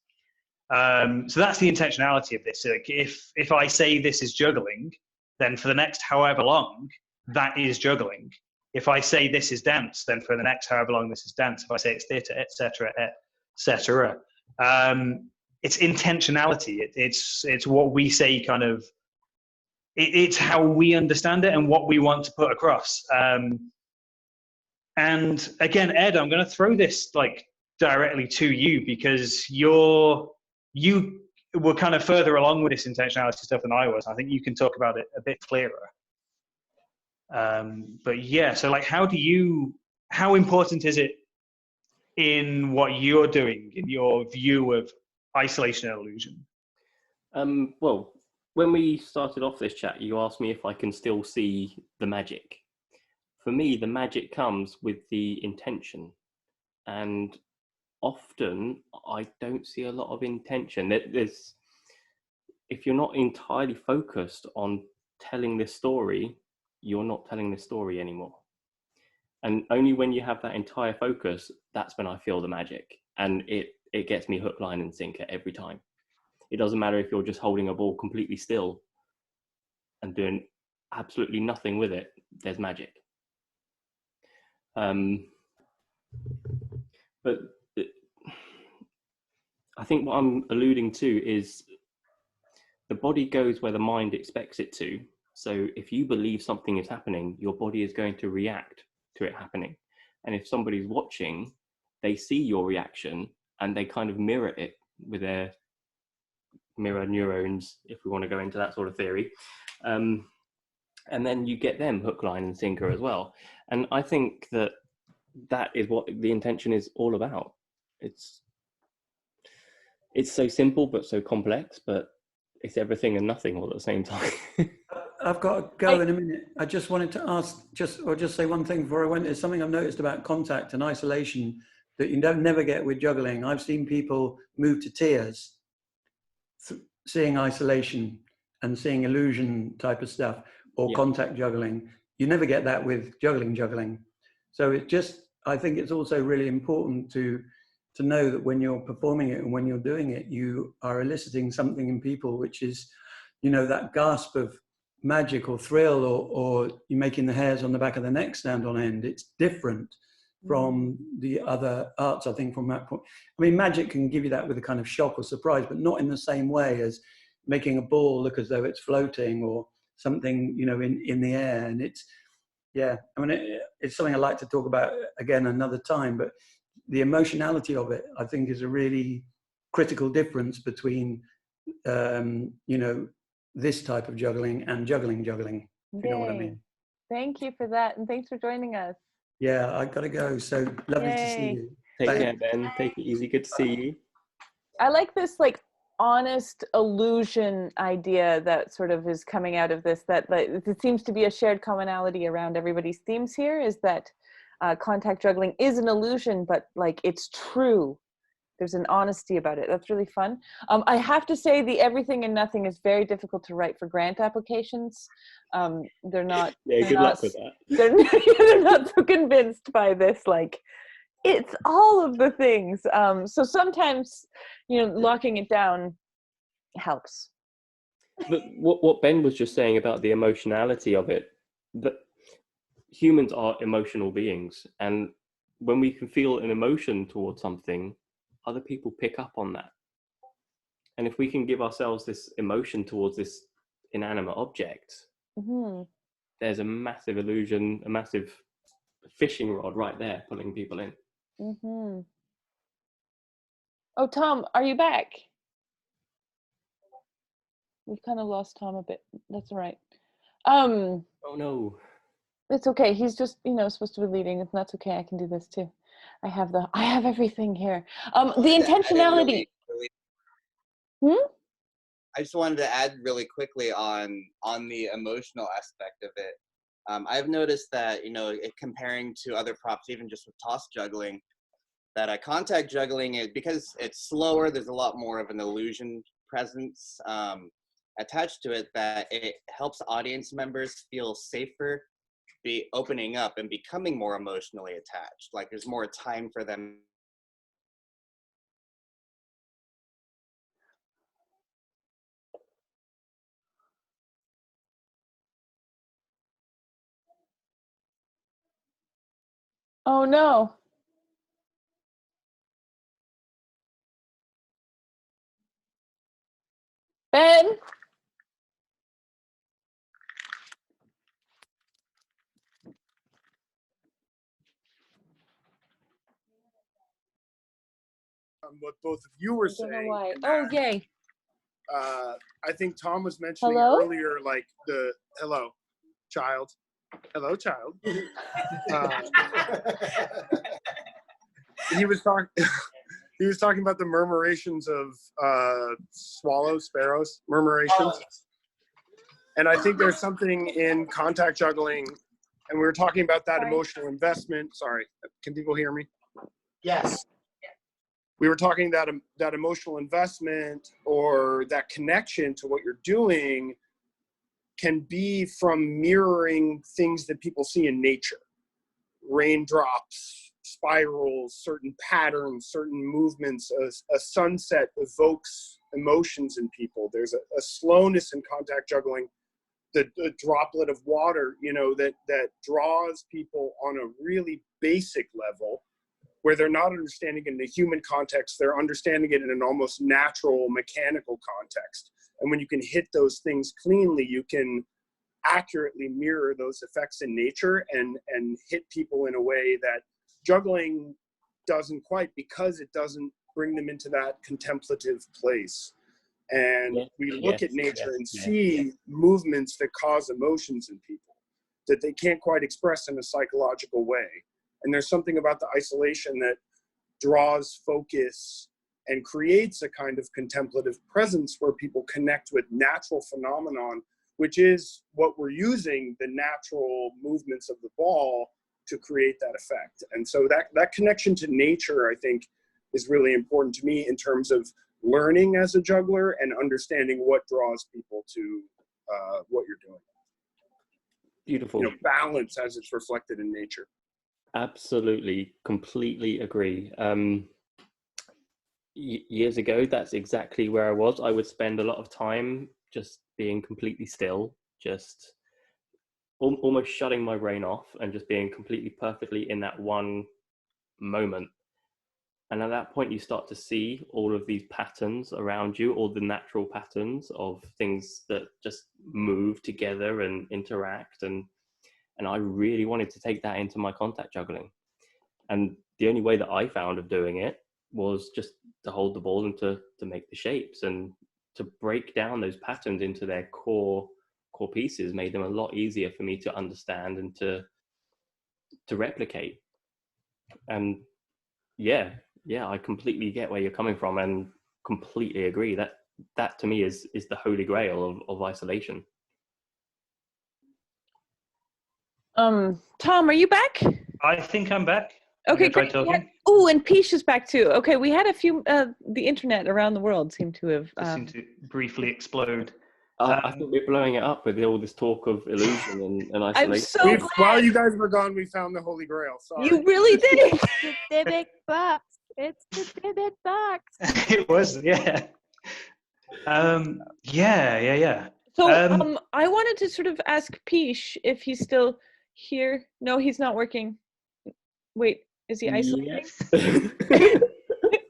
So that's the intentionality of this. Like if I say this is juggling, then for the next however long, that is juggling. If I say this is dance, then for the next however long, this is dance. If I say it's theatre, etc., etc. It's intentionality. It's what we say, kind of. It's how we understand it and what we want to put across. And again, Ed, I'm going to throw this like directly to you, because you were kind of further along with this intentionality stuff than I was. I think you can talk about it a bit clearer. But yeah, so like, how important is it in what you're doing, in your view of isolation and illusion? Well, when we started off this chat, you asked me if I can still see the magic. For me, the magic comes with the intention. And often I don't see a lot of intention. If you're not entirely focused on telling this story, you're not telling this story anymore. And only when you have that entire focus, that's when I feel the magic. And it gets me hook, line, and sinker every time. It doesn't matter if you're just holding a ball completely still and doing absolutely nothing with it, there's magic. But I think what I'm alluding to is the body goes where the mind expects it to. So if you believe something is happening, your body is going to react to it happening. And if somebody's watching, they see your reaction and they kind of mirror it with their mirror neurons, if we want to go into that sort of theory. And then you get them hook, line, and sinker as well. And I think that is what the intention is all about. It's so simple but so complex, but it's everything and nothing all at the same time. I've got to go in a minute. I just wanted to ask, just say one thing before I went. It's something I've noticed about contact and isolation that you never get with juggling. I've seen people move to tears, seeing isolation and seeing illusion type of stuff, or contact juggling. You never get that with juggling. So it just, I think it's also really important to know that when you're performing it and when you're doing it, you are eliciting something in people, which is, you know, that gasp of magic or thrill, or you're making the hairs on the back of the neck stand on end. It's different from the other arts, I think, from that point. I mean, magic can give you that with a kind of shock or surprise, but not in the same way as making a ball look as though it's floating or something, you know, in the air. And it's, yeah, I mean, it's something I'd like to talk about again another time, but the emotionality of it, I think, is a really critical difference between, you know, this type of juggling and juggling, if you know what I mean. Thank you for that, and thanks for joining us. Yeah, I gotta go. So lovely to see you. Take care, Ben. Take it easy. Good to see you. I like this, like, honest illusion idea that sort of is coming out of this, that it seems to be a shared commonality around everybody's themes here, is that contact juggling is an illusion, but like it's true. There's an honesty about it. That's really fun. I have to say the everything and nothing is very difficult to write for grant applications. They're not. Yeah, good luck with that. They're not so convinced by this, like, it's all of the things. So sometimes, you know, locking it down helps. But what Ben was just saying about the emotionality of it, that humans are emotional beings, and when we can feel an emotion towards something, other people pick up on that. And if we can give ourselves this emotion towards this inanimate object, there's a massive illusion, a massive fishing rod right there pulling people in. Oh, Thom, are you back? We've kind of lost Thom a bit. That's all right. Oh no. It's okay. He's just, you know, supposed to be leading, and that's okay. I can do this too. I have everything here. The intentionality. I just wanted to add really quickly on the emotional aspect of it. I've noticed that, you know, comparing to other props, even just with toss juggling, that contact juggling, is because it's slower, there's a lot more of an illusion presence attached to it, that it helps audience members feel safer be opening up and becoming more emotionally attached. Like there's more time for them. Oh no. Ben? What both of you were saying. I don't know why. Oh, yay. I think Thom was mentioning earlier, like the hello, child. Hello, child. He was talking. He was talking about the murmurations of sparrows, murmurations. And I think there's something in contact juggling, and we were talking about that emotional investment. Sorry, can people hear me? Yes. We were talking that emotional investment or that connection to what you're doing can be from mirroring things that people see in nature. Raindrops, spirals, certain patterns, certain movements. A sunset evokes emotions in people. There's a slowness in contact juggling, the droplet of water, you know, that draws people on a really basic level, where they're not understanding it in the human context, they're understanding it in an almost natural, mechanical context. And when you can hit those things cleanly, you can accurately mirror those effects in nature and hit people in a way that juggling doesn't quite, because it doesn't bring them into that contemplative place. And we look at nature and see movements that cause emotions in people that they can't quite express in a psychological way. And there's something about the isolation that draws focus and creates a kind of contemplative presence where people connect with natural phenomenon which is what we're using the natural movements of the ball to create that effect. And so that connection to nature, I think, is really important to me in terms of learning as a juggler and understanding what draws people to what you're doing. Beautiful. Balance as it's reflected in nature. Absolutely, completely agree. Years ago, that's exactly where I was. I would spend a lot of time just being completely still, just almost shutting my brain off and just being completely perfectly in that one moment. And at that point, you start to see all of these patterns around you, all the natural patterns of things that just move together and interact. And I really wanted to take that into my contact juggling. And the only way that I found of doing it was just to hold the ball and to make the shapes, and to break down those patterns into their core pieces made them a lot easier for me to understand and to replicate. And yeah, I completely get where you're coming from and completely agree that to me is the holy grail of isolation. Thom, are you back? I think I'm back. Okay, great. Oh, and Pich is back too. Okay, we had a few. The internet around the world seemed to have seemed to briefly explode. I think we're blowing it up with all this talk of illusion and isolation. I'm so glad. While you guys were gone, we found the Holy Grail. Sorry. You really did. It's the Dybbuk box. It's the Dybbuk box. It was, yeah. Yeah. So I wanted to sort of ask Pich if he's still here. No, he's not working. Wait, is he isolating? Yes.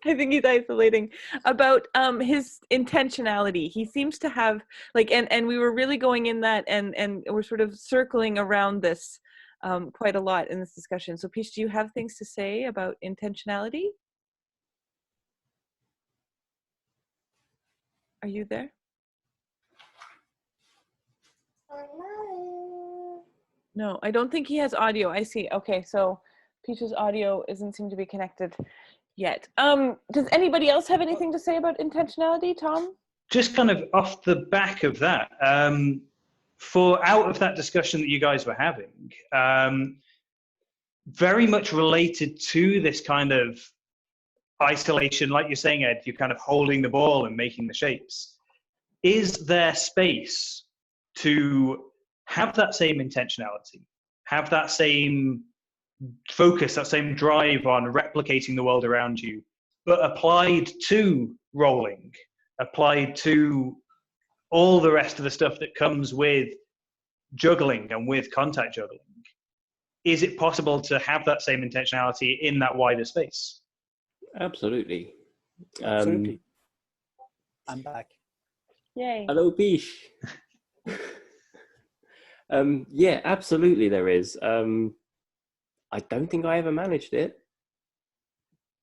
I think he's isolating. About his intentionality. He seems to have and we were really going in that and we're sort of circling around this quite a lot in this discussion. So Pich, do you have things to say about intentionality? Are you there? No, I don't think he has audio. I see. Okay, so Pich's audio doesn't seem to be connected yet. Does anybody else have anything to say about intentionality, Thom? Just kind of off the back of that, out of that discussion that you guys were having, very much related to this kind of isolation, like you're saying, Ed, you're kind of holding the ball and making the shapes. Is there space to have that same intentionality, have that same focus, that same drive on replicating the world around you, but applied to rolling, applied to all the rest of the stuff that comes with juggling and with contact juggling? Is it possible to have that same intentionality in that wider space? Absolutely. Absolutely. I'm back. Yay. Hello, Pich. Yeah, absolutely there is. I don't think I ever managed it,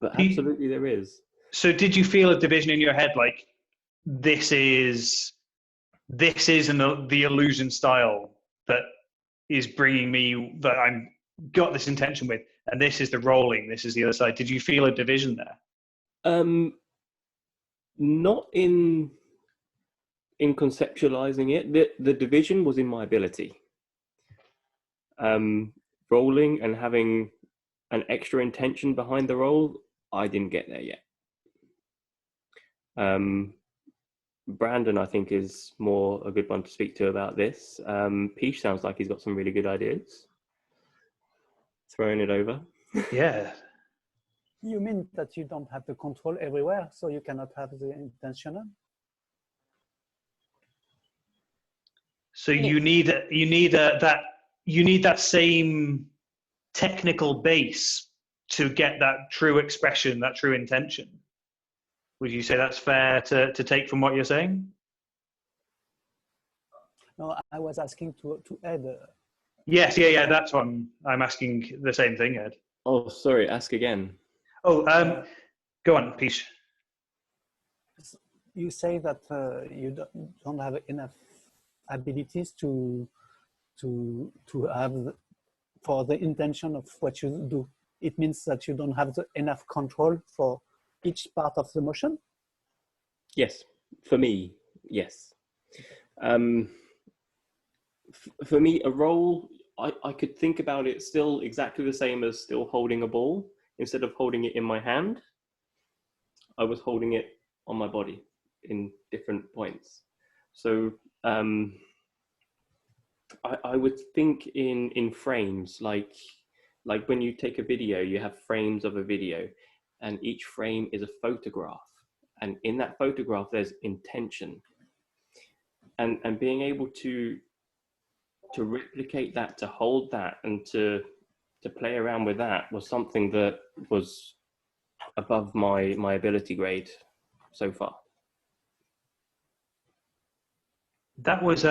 but absolutely there is. So did you feel a division in your head, like this is the illusion style that is bringing me, that I'm got this intention with, and this is the rolling, this is the other side? Did you feel a division there? Not in conceptualizing it. The division was in my ability. Rolling and having an extra intention behind the roll, I didn't get there yet. Brandon, I think, is more a good one to speak to about this. Pich sounds like he's got some really good ideas. Throwing it over. Yeah. You mean that you don't have the control everywhere, so you cannot have the intentional? So you need that same technical base to get that true expression, that true intention. Would you say that's fair to take from what you're saying? No, I was asking to Ed. Yes, yeah, that's what I'm asking the same thing, Ed. Oh, sorry, ask again. Oh, go on, Pich. You say that you don't have enough abilities to have for the intention of what you do. It means that you don't have enough control for each part of the motion? Yes, for me, yes. For me, a roll, I could think about it still exactly the same as still holding a ball. Instead of holding it in my hand, I was holding it on my body in different points. So I would think in frames, like when you take a video, you have frames of a video, and each frame is a photograph. And in that photograph, there's intention. And being able to replicate that, to hold that, and to play around with that was something that was above my ability grade so far. That was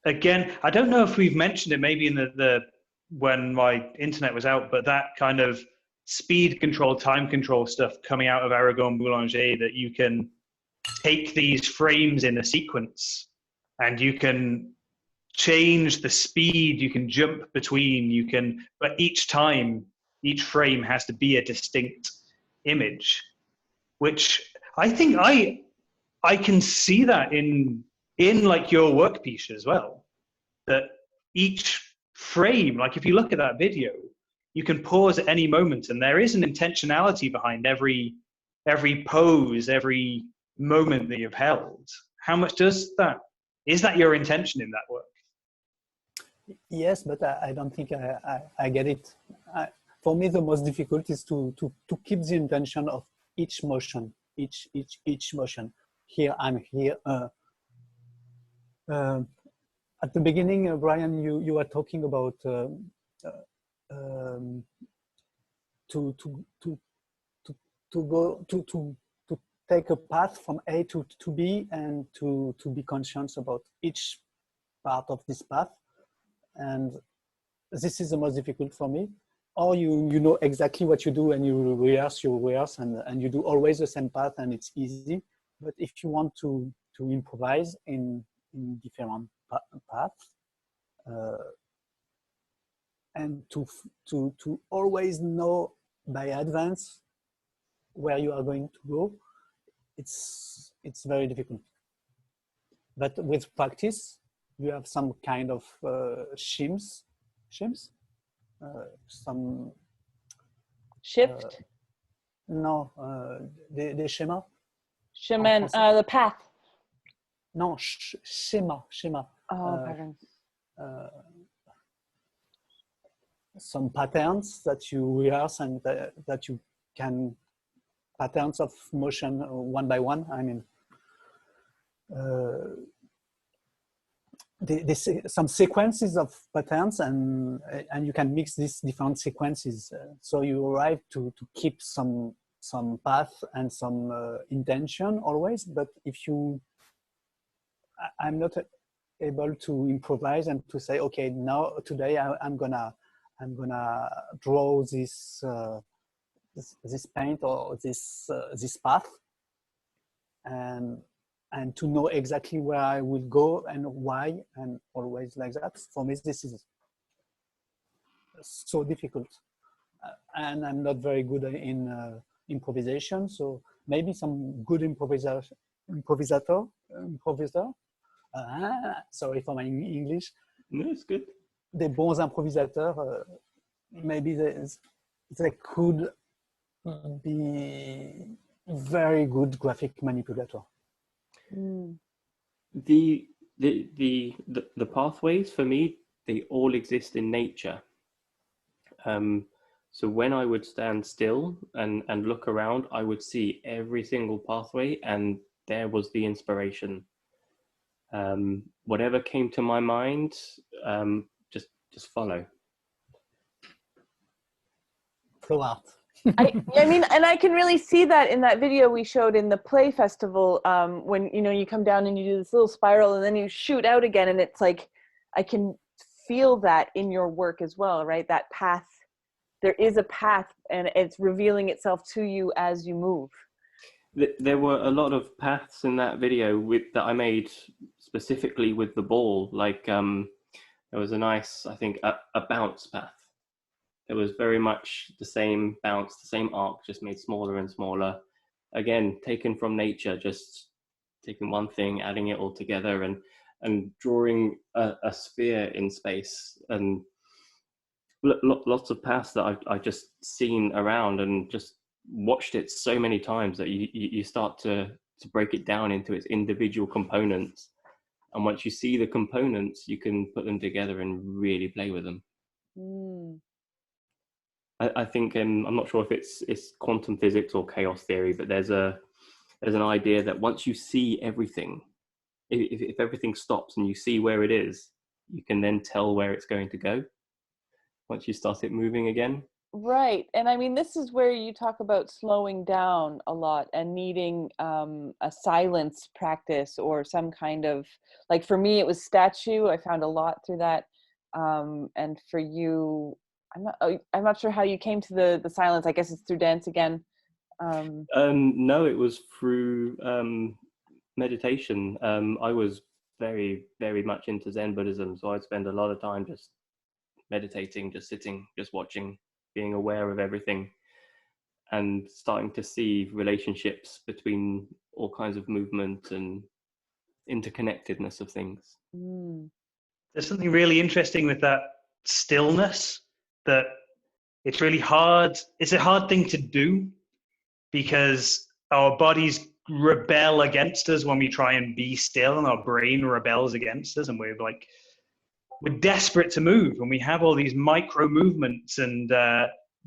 again, I don't know if we've mentioned it maybe in the when my internet was out, but that kind of speed control, time control stuff coming out of Aragon Boulanger, that you can take these frames in a sequence and you can change the speed, you can jump between, you can, but each time, each frame has to be a distinct image, which I think I can see that in like your work piece as well, that each frame, like if you look at that video, you can pause at any moment and there is an intentionality behind every pose, every moment that you've held. How much is that your intention in that work? Yes, but I don't think I get it. For me, the most difficult is to keep the intention of each motion, each motion. Here, I'm here. At the beginning, Brian, you were talking about to take a path from A to B and to be conscious about each part of this path. And this is the most difficult for me. Or you know exactly what you do and you rehearse and you do always the same path and it's easy. But if you want to improvise in different paths and to always know by advance where you are going to go, it's very difficult. But with practice, you have some kind of shims, some shift. No, the schema. Chemin, the path. No, schema. Oh, pardon. Some patterns that you rehearse and that you can, patterns of motion one by one. I mean, some sequences of patterns and you can mix these different sequences. So you arrive to keep some path and some intention always. But if I'm not able to improvise and to say, okay, now today I'm gonna draw this this paint or this path and to know exactly where I will go and why, and always like that. For me, this is so difficult, and I'm not very good in improvisation. So maybe some good improviser. Sorry for my English. No, it's good. Des bons improvisateurs, maybe they could be very good graphic manipulator. Mm. The pathways for me, they all exist in nature. So when I would stand still and look around, I would see every single pathway, and there was the inspiration. Whatever came to my mind, just follow. Flow out. I mean, and I can really see that in that video we showed in the play festival, when you come down and you do this little spiral and then you shoot out again, and it's like I can feel that in your work as well, right? That path, there is a path, and it's revealing itself to you as you move. There were a lot of paths in that video that I made specifically with the ball. Like there was a nice, I think, a bounce path. It was very much the same bounce, the same arc, just made smaller and smaller. Again, taken from nature, just taking one thing, adding it all together. And and drawing a sphere in space, and lots of paths that I've just seen around and just watched it so many times that you start to break it down into its individual components. And once you see the components, you can put them together and really play with them. I think, I'm not sure if it's quantum physics or chaos theory, but there's an idea that once you see everything, if everything stops and you see where it is, you can then tell where it's going to go once you start it moving again. Right. And I mean, this is where you talk about slowing down a lot and needing a silence practice or some kind of, like for me, it was statue. I found a lot through that. And for you, I'm not sure how you came to the silence. I guess it's through dance again. No, it was through meditation. I was very, very much into Zen Buddhism. So I'd spend a lot of time just meditating, just sitting, just watching, being aware of everything, and starting to see relationships between all kinds of movement and interconnectedness of things. There's something really interesting with that stillness, that it's really hard. It's a hard thing to do because our bodies rebel against us when we try and be still, and our brain rebels against us, and we're desperate to move, and we have all these micro movements and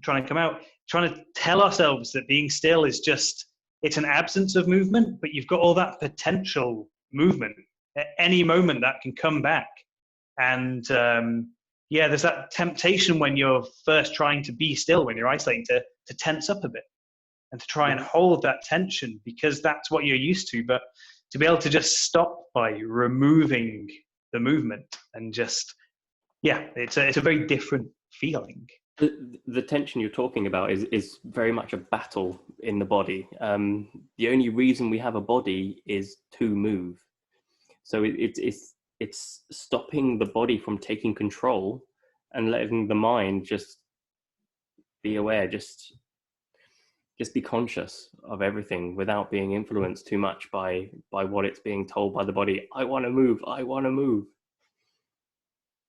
trying to come out, trying to tell ourselves that being still is just, it's an absence of movement, but you've got all that potential movement at any moment that can come back. And there's that temptation when you're first trying to be still, when you're isolating, to tense up a bit and to try and hold that tension because that's what you're used to. But to be able to just stop by removing the movement and just, it's a very different feeling. The tension you're talking about is very much a battle in the body. The only reason we have a body is to move. So it's stopping the body from taking control and letting the mind just be aware, just be conscious of everything without being influenced too much by what it's being told by the body. I want to move. I want to move.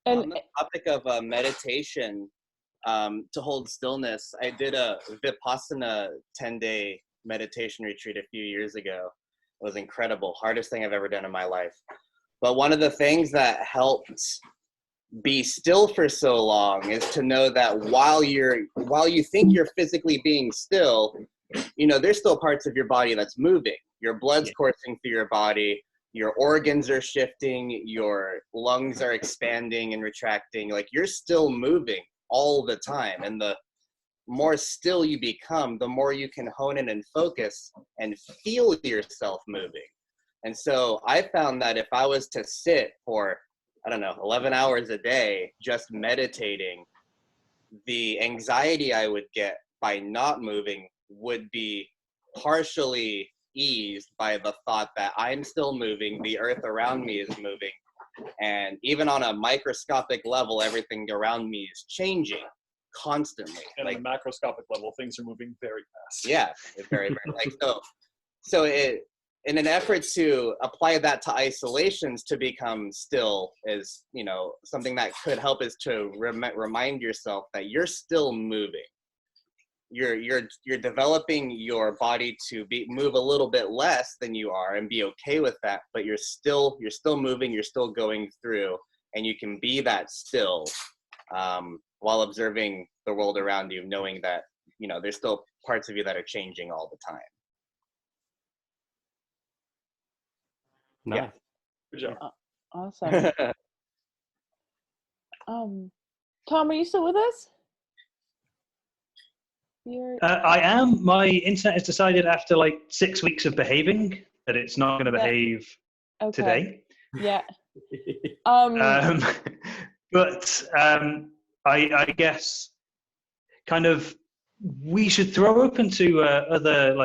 And on the topic of meditation, to hold stillness, I did a Vipassana 10-day meditation retreat a few years ago. It was incredible. Hardest thing I've ever done in my life. But one of the things that helped be still for so long is to know that while you think you're physically being still, there's still parts of your body that's moving. Your blood's coursing through your body, your organs are shifting, your lungs are expanding and retracting. Like, you're still moving all the time. And the more still you become, the more you can hone in and focus and feel yourself moving. And so I found that if I was to sit for 11 hours a day, just meditating, the anxiety I would get by not moving would be partially eased by the thought that I'm still moving, the earth around me is moving, and even on a microscopic level, everything around me is changing constantly. And on a macroscopic level, things are moving very fast. Yeah, very, very so it, in an effort to apply that to isolations, to become still is, something that could help is to remind yourself that you're still moving. You're developing your body to move a little bit less than you are and be okay with that, but you're still moving, you're still going through, and you can be that still while observing the world around you, knowing that, there's still parts of you that are changing all the time. Nice. Yeah. Good job. Awesome. Thom, are you still with us? I am. My internet has decided after 6 weeks of behaving that it's not going to behave today. Yeah. But I guess kind of we should throw open to other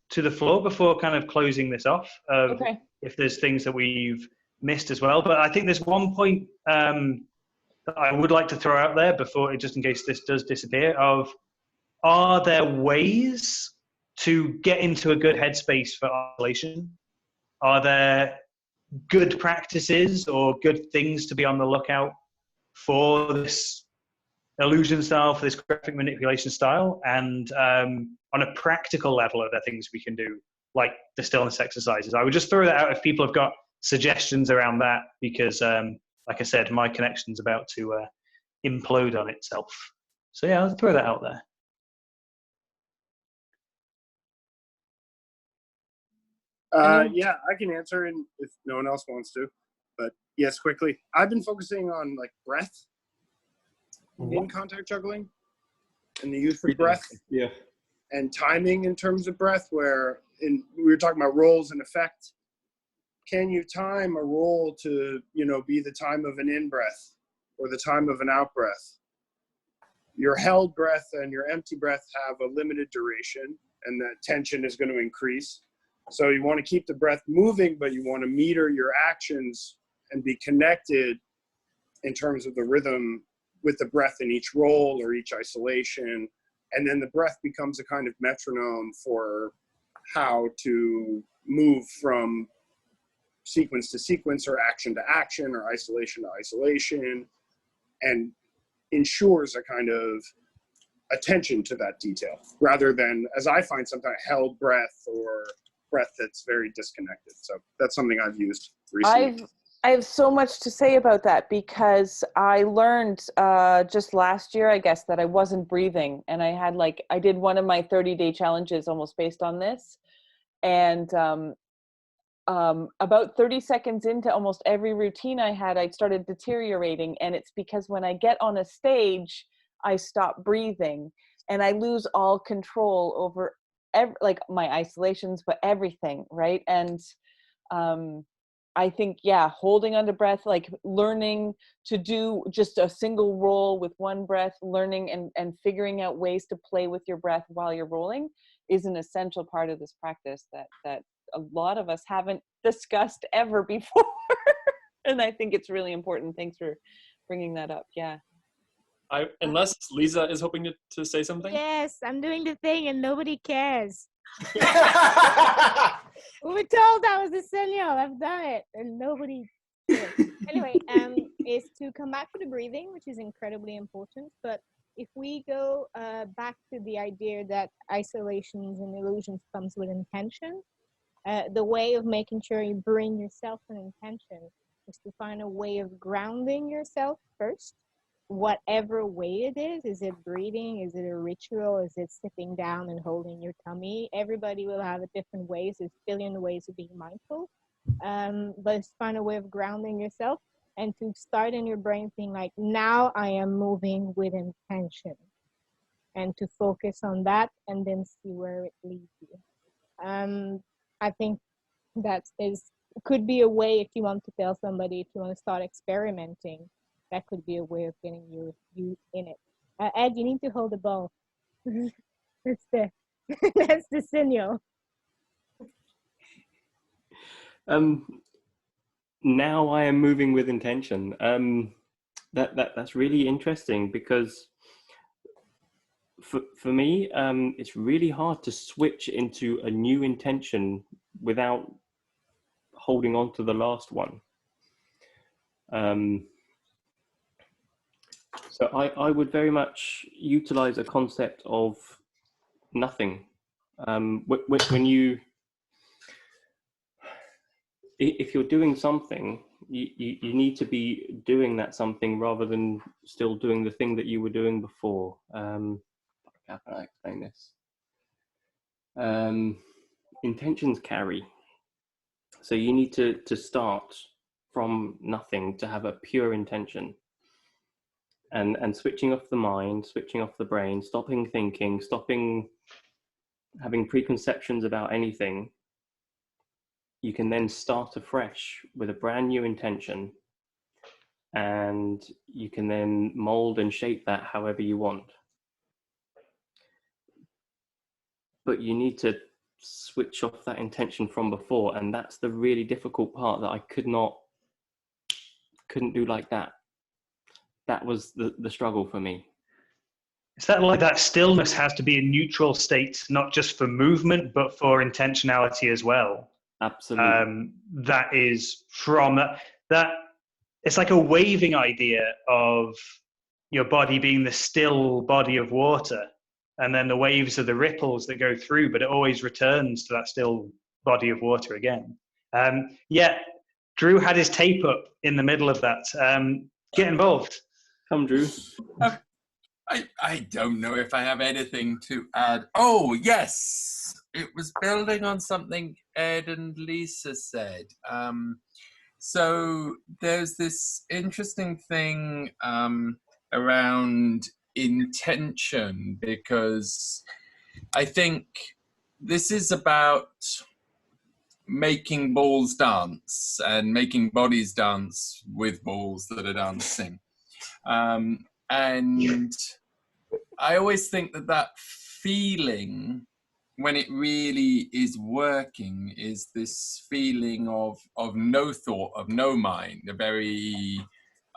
to the floor before kind of closing this off. Okay. If there's things that we've missed as well, but I think there's one point that I would like to throw out there before, just in case this does disappear, of are there ways to get into a good headspace for isolation? Are there good practices or good things to be on the lookout for this illusion style, for this graphic manipulation style, and on a practical level, are there things we can do, like the stillness exercises? I would just throw that out if people have got suggestions around that, because like I said, my connection's about to implode on itself. So yeah, I'll throw that out there. Yeah, I can answer, and if no one else wants to, but yes, quickly. I've been focusing on like breath in contact juggling, and the use of breath, and timing in terms of breath. Where we were talking about rolls and effect. Can you time a roll to be the time of an in breath or the time of an out breath? Your held breath and your empty breath have a limited duration, and that tension is going to increase. So you want to keep the breath moving, but you want to meter your actions and be connected in terms of the rhythm with the breath in each roll or each isolation. And then the breath becomes a kind of metronome for how to move from sequence to sequence, or action to action, or isolation to isolation, and ensures a kind of attention to that detail, rather than, as I find sometimes, held breath or breath that's very disconnected. So that's something I've used recently. I have so much to say about that, because I learned just last year, I guess, that I wasn't breathing, and I did one of my 30-day challenges almost based on this, and about 30 seconds into almost every routine I had, I started deteriorating, and it's because when I get on a stage, I stop breathing, and I lose all control over like my isolations, but everything, right? And I think, holding on to breath, like learning to do just a single roll with one breath, learning and figuring out ways to play with your breath while you're rolling is an essential part of this practice that a lot of us haven't discussed ever before. And I think it's really important. Thanks for bringing that up. Yeah. Unless Lisa is hoping to say something. Yes, I'm doing the thing and nobody cares. We were told that was essential. I've done it and nobody cares. Anyway, is to come back to the breathing, which is incredibly important. But if we go back to the idea that isolations and illusions comes with intention, the way of making sure you bring yourself an intention is to find a way of grounding yourself first, whatever way it is. Is it breathing? Is it a ritual? Is it sitting down and holding your tummy? Everybody will have a different ways. There's a billion ways of being mindful. But it's find a way of grounding yourself and to start in your brain being like, now I am moving with intention, and to focus on that and then see where it leads you. I think that could be a way, if you want to tell somebody, if you want to start experimenting, that could be a way of getting you in it. Ed, you need to hold the ball. That's the signal. Now I am moving with intention. That's really interesting, because for me, it's really hard to switch into a new intention without holding on to the last one. So I would very much utilize a concept of nothing. If you're doing something, you need to be doing that something rather than still doing the thing that you were doing before. How can I explain this? Intentions carry. So you need to start from nothing to have a pure intention. And switching off the mind, switching off the brain, stopping thinking, stopping having preconceptions about anything, you can then start afresh with a brand new intention, and you can then mold and shape that however you want. But you need to switch off that intention from before, and that's the really difficult part that I couldn't do like that. That was the struggle for me. Is that like that stillness has to be a neutral state, not just for movement, but for intentionality as well? Absolutely. That is from that. It's like a waving idea of your body being the still body of water, and then the waves are the ripples that go through, but it always returns to that still body of water again. Yeah, Drew had his tape up in the middle of that. Get involved. Come, Drew. I don't know if I have anything to add. Oh, yes. It was building on something Ed and Lisa said. So there's this interesting thing around intention, because I think this is about making balls dance and making bodies dance with balls that are dancing. And I always think that feeling, when it really is working, is this feeling of no thought, of no mind, a very,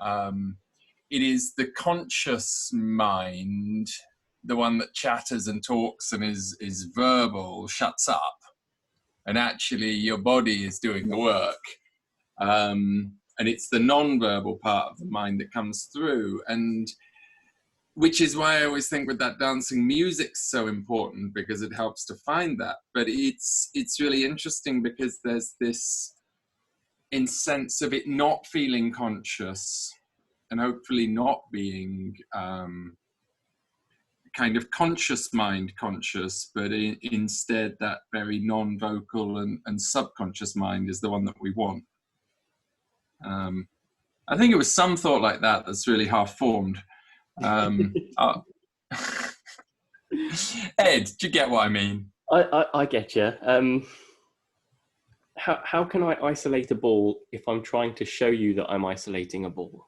it is the conscious mind, the one that chatters and talks and is verbal, shuts up. And actually your body is doing the work. And it's the non-verbal part of the mind that comes through. And which is why I always think with that dancing music's so important, because it helps to find that. But it's really interesting because there's this in sense of it not feeling conscious and hopefully not being kind of conscious mind conscious, but instead that very non-vocal and subconscious mind is the one that we want. I think it was some thought like that that's really half formed. Ed, do you get what I mean? I get you. How can I isolate a ball if I'm trying to show you that I'm isolating a ball?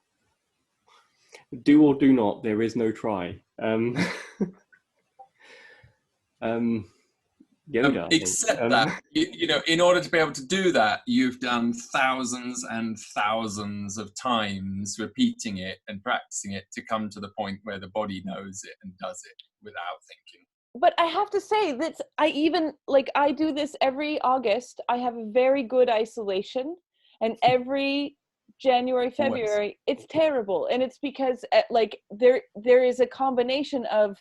Do or do not, there is no try. Yoda, except that, you know, in order to be able to do that, you've done thousands and thousands of times repeating it and practicing it to come to the point where the body knows it and does it without thinking. But I have to say that I do this every August. I have a very good isolation, and every January, February, it's terrible. And it's because there is a combination of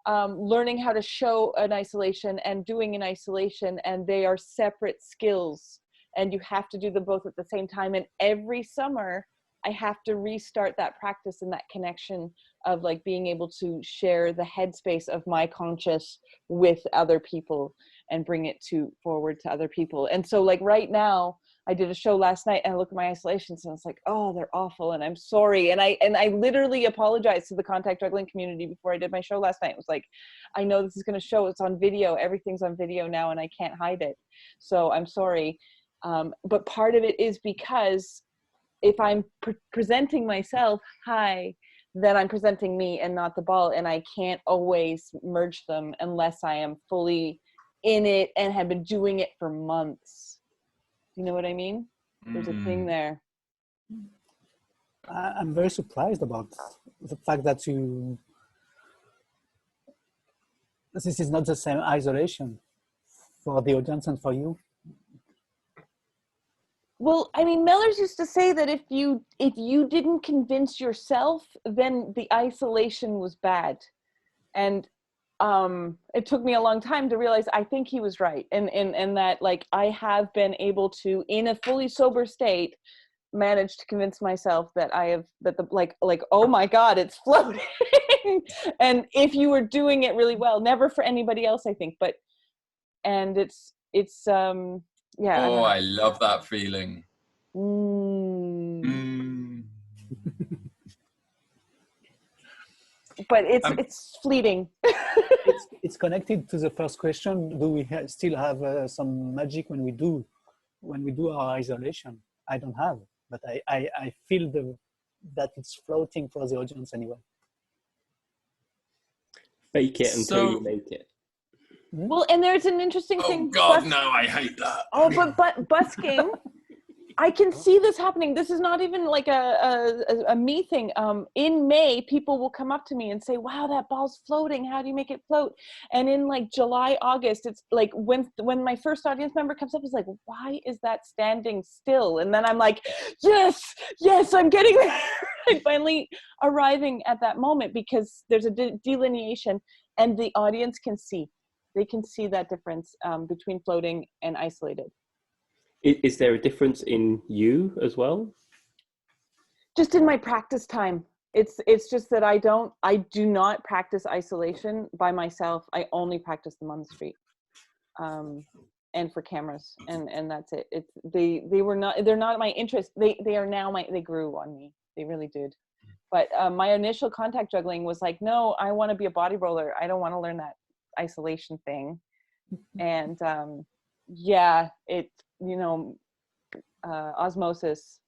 learning how to show an isolation and doing an isolation, and they are separate skills, and you have to do them both at the same time. And every summer I have to restart that practice and that connection of like being able to share the headspace of my conscious with other people and bring it forward to other people. And so like right now, I did a show last night and I looked at my isolations and I was like, oh, they're awful and I'm sorry. And I literally apologized to the contact juggling community before I did my show last night. It was like, I know this is going to show, it's on video. Everything's on video now and I can't hide it. So I'm sorry. But part of it is because if I'm presenting myself, then I'm presenting me and not the ball. And I can't always merge them unless I am fully in it and have been doing it for months. You know what I mean? There's a thing there. I'm very surprised about the fact that this is not the same isolation for the audience and for you. Well, I mean, Mellors used to say that if you didn't convince yourself, then the isolation was bad. And it took me a long time to realize I think he was right. And that like I have been able to, in a fully sober state, manage to convince myself that oh my God, it's floating. And if you were doing it really well, never for anybody else, I think, and it's yeah. Oh, I love that feeling. But it's fleeting. It's connected to the first question. Do we still have some magic when we do our isolation? I don't have, but I feel that it's floating for the audience anyway. Fake it until you make it. Well, and there's an interesting thing. Oh God, no! I hate that. Oh, but busking. I can see this happening. This is not even like a me thing. In May, people will come up to me and say, wow, that ball's floating. How do you make it float? And in like July, August, it's like when my first audience member comes up, it's like, why is that standing still? And then I'm like, yes, I'm getting there. I'm finally arriving at that moment because there's a delineation and the audience can see. They can see that difference between floating and isolated. Is there a difference in you as well? Just in my practice time. It's just that I do not practice isolation by myself. I only practice them on the street. And for cameras. And that's it. They're not my interest. They are now they grew on me. They really did. But my initial contact juggling was like, no, I want to be a body roller. I don't want to learn that isolation thing. And yeah, it, osmosis.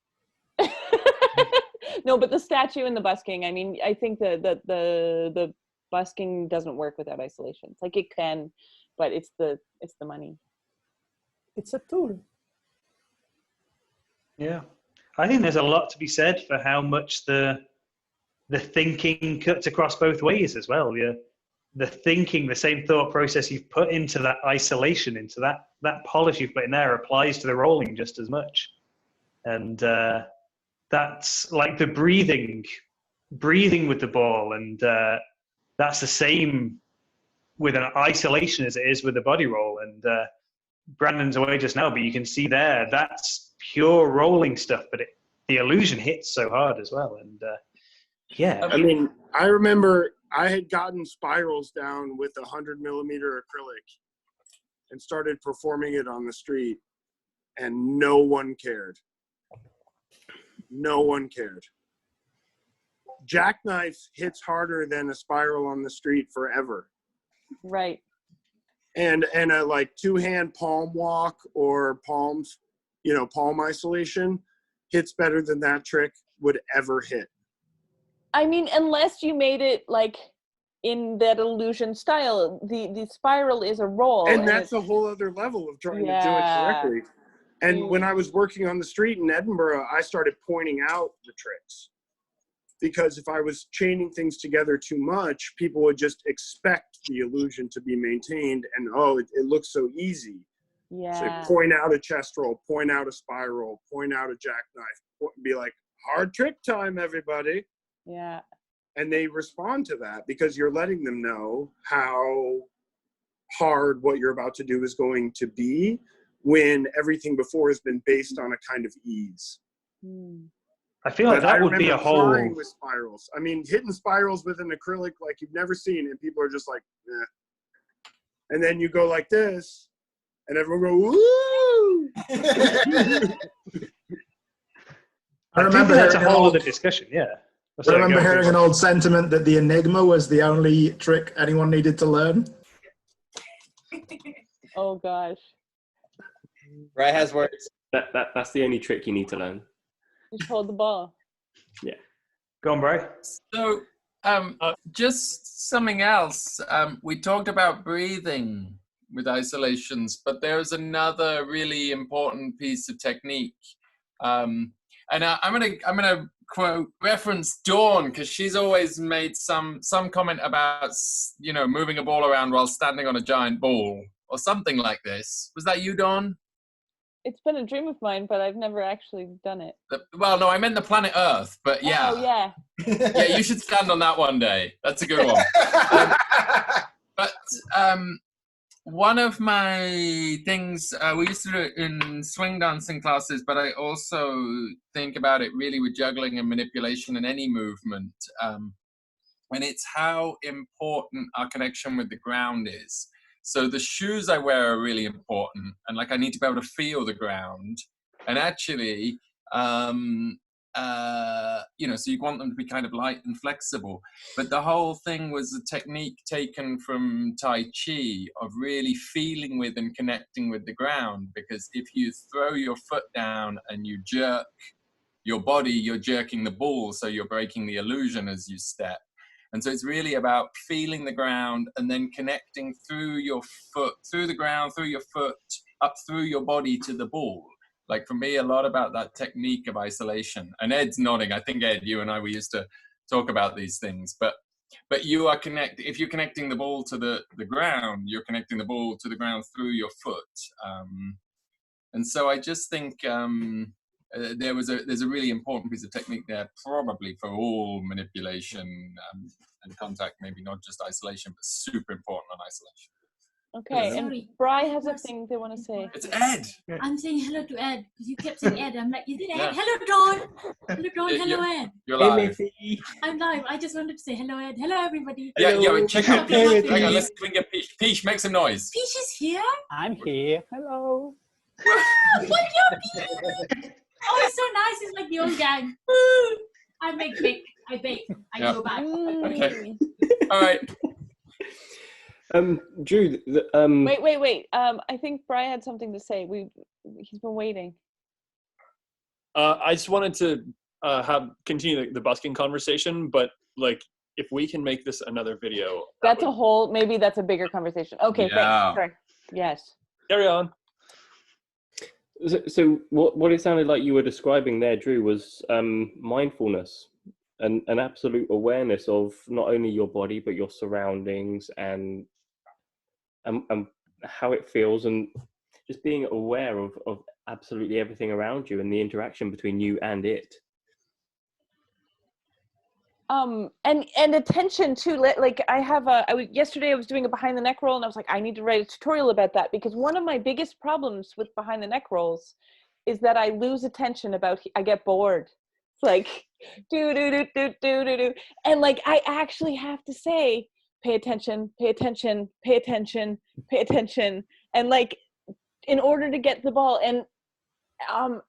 No, but the statue and the busking, I mean, I think the busking doesn't work without isolation. It's like it can, but it's the money. It's a tool. Yeah. I think there's a lot to be said for how much the thinking cuts across both ways as well. Yeah. The thinking, the same thought process you've put into that isolation, into that polish you've put in there applies to the rolling just as much. And that's like the breathing with the ball. And that's the same with an isolation as it is with the body roll. And Brandon's away just now, but you can see there, that's pure rolling stuff, but the illusion hits so hard as well. And yeah. I mean, I remember I had gotten spirals down with 100 millimeter acrylic and started performing it on the street, and no one cared. No one cared. Jackknife hits harder than a spiral on the street forever. Right. And a like two-hand palm walk or palms, palm isolation hits better than that trick would ever hit. I mean, unless you made it like in that illusion style, the spiral is a roll. And that's a whole other level of trying to do it correctly. And when I was working on the street in Edinburgh, I started pointing out the tricks. Because if I was chaining things together too much, people would just expect the illusion to be maintained and, it looks so easy. Yeah. So point out a chest roll, point out a spiral, point out a jackknife, be like, hard trick time, everybody. Yeah. And they respond to that because you're letting them know how hard what you're about to do is going to be when everything before has been based on a kind of ease. I feel like that would be a whole... with spirals. I mean, hitting spirals with an acrylic like you've never seen, and people are just like, eh. And then you go like this, and everyone go, woo! I remember that's a whole other discussion, yeah. I remember hearing an old sentiment that the Enigma was the only trick anyone needed to learn. Oh gosh. Right has words. That's the only trick you need to learn. Just hold the ball. Yeah. Go on, Bri. So, just something else. We talked about breathing with isolations, but there's another really important piece of technique. And I'm gonna quote reference Dawn because she's always made some comment about moving a ball around while standing on a giant ball or something like this. Was that you, Dawn? It's been a dream of mine, but I've never actually done it. Well, no, I meant the planet Earth, but yeah. Oh, yeah. Yeah, you should stand on that one day. That's a good one. But one of my things, we used to do it in swing dancing classes, but I also think about it really with juggling and manipulation in any movement. And it's how important our connection with the ground is. So the shoes I wear are really important, and I need to be able to feel the ground. And actually, so you want them to be kind of light and flexible. But the whole thing was a technique taken from Tai Chi of really feeling with and connecting with the ground. Because if you throw your foot down and you jerk your body, you're jerking the ball, so you're breaking the illusion as you step. And so it's really about feeling the ground and then connecting through your foot, through the ground, through your foot, up through your body to the ball. Like for me, a lot about that technique of isolation. And Ed's nodding. I think Ed, you and I, we used to talk about these things. But you are if you're connecting the ball to the ground, you're connecting the ball to the ground through your foot. And so I just think there's a really important piece of technique there, probably for all manipulation and contact, maybe not just isolation, but super important on isolation. Okay, and Bri has a thing they want to say. It's Ed. I'm saying hello to Ed because you kept saying Ed. I'm like, is it Ed? Yeah. Hello, Dawn. Hello, Dawn. Hello, Ed. You're live. I'm live. I just wanted to say hello, Ed. Hello, everybody. Yeah. Check out Pich. Hang on, let's see if we can get Pich. Pich, make some noise. Pich is here. I'm here. Hello. What's your Pich? Oh, it's so nice. It's like the old gang. I make bake. I bake. I go back. Okay. All right. Drew. Wait. I think Bri had something to say. He's been waiting. I just wanted to continue the busking conversation, but like if we can make this another video. That's a whole. Maybe that's a bigger conversation. Okay. Yeah. Thanks. Sorry. Yes. Carry on. So what it sounded like you were describing there, Drew, was mindfulness and an absolute awareness of not only your body but your surroundings and how it feels, and just being aware of absolutely everything around you and the interaction between you and it. And attention too. Like yesterday I was doing a behind the neck roll, and I was like, I need to write a tutorial about that, because one of my biggest problems with behind the neck rolls is that I lose attention I get bored. It's like do, and like I actually have to say, pay attention, and like in order to get the ball. And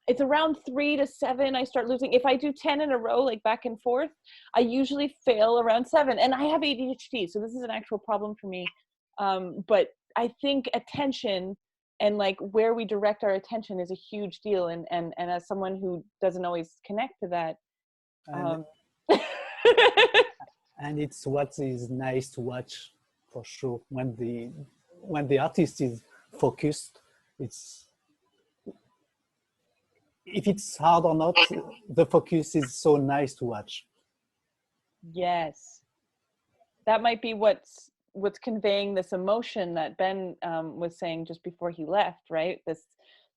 it's around 3 to 7 I start losing. If I do 10 in a row, like back and forth, I usually fail around 7. And I have ADHD, so this is an actual problem for me. But I think attention and like where we direct our attention is a huge deal. And as someone who doesn't always connect to that, and it's what is nice to watch for sure when the artist is focused. If it's hard or not, the focus is so nice to watch. Yes, that might be what's conveying this emotion that Ben was saying just before he left, right?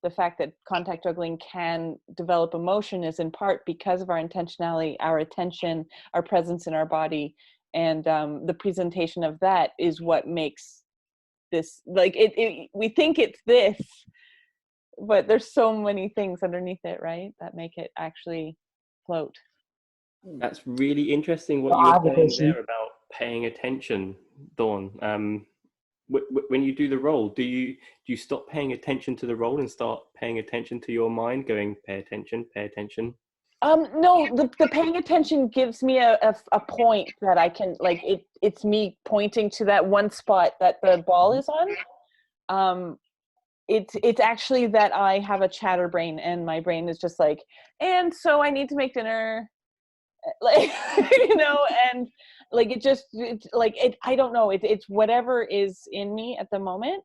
The fact that contact juggling can develop emotion is in part because of our intentionality, our attention, our presence in our body, and the presentation of that is what makes this, like, we think it's this, but there's so many things underneath it, right, that make it actually float. That's really interesting what you were saying there about paying attention, Dawn. When you do the roll, do you stop paying attention to the roll and start paying attention to your mind, going, pay attention? No, the paying attention gives me a point that I can, like, it's me pointing to that one spot that the ball is on. It's actually that I have a chatter brain, and my brain is just like, and so I need to make dinner, like, and like I don't know, it's whatever is in me at the moment,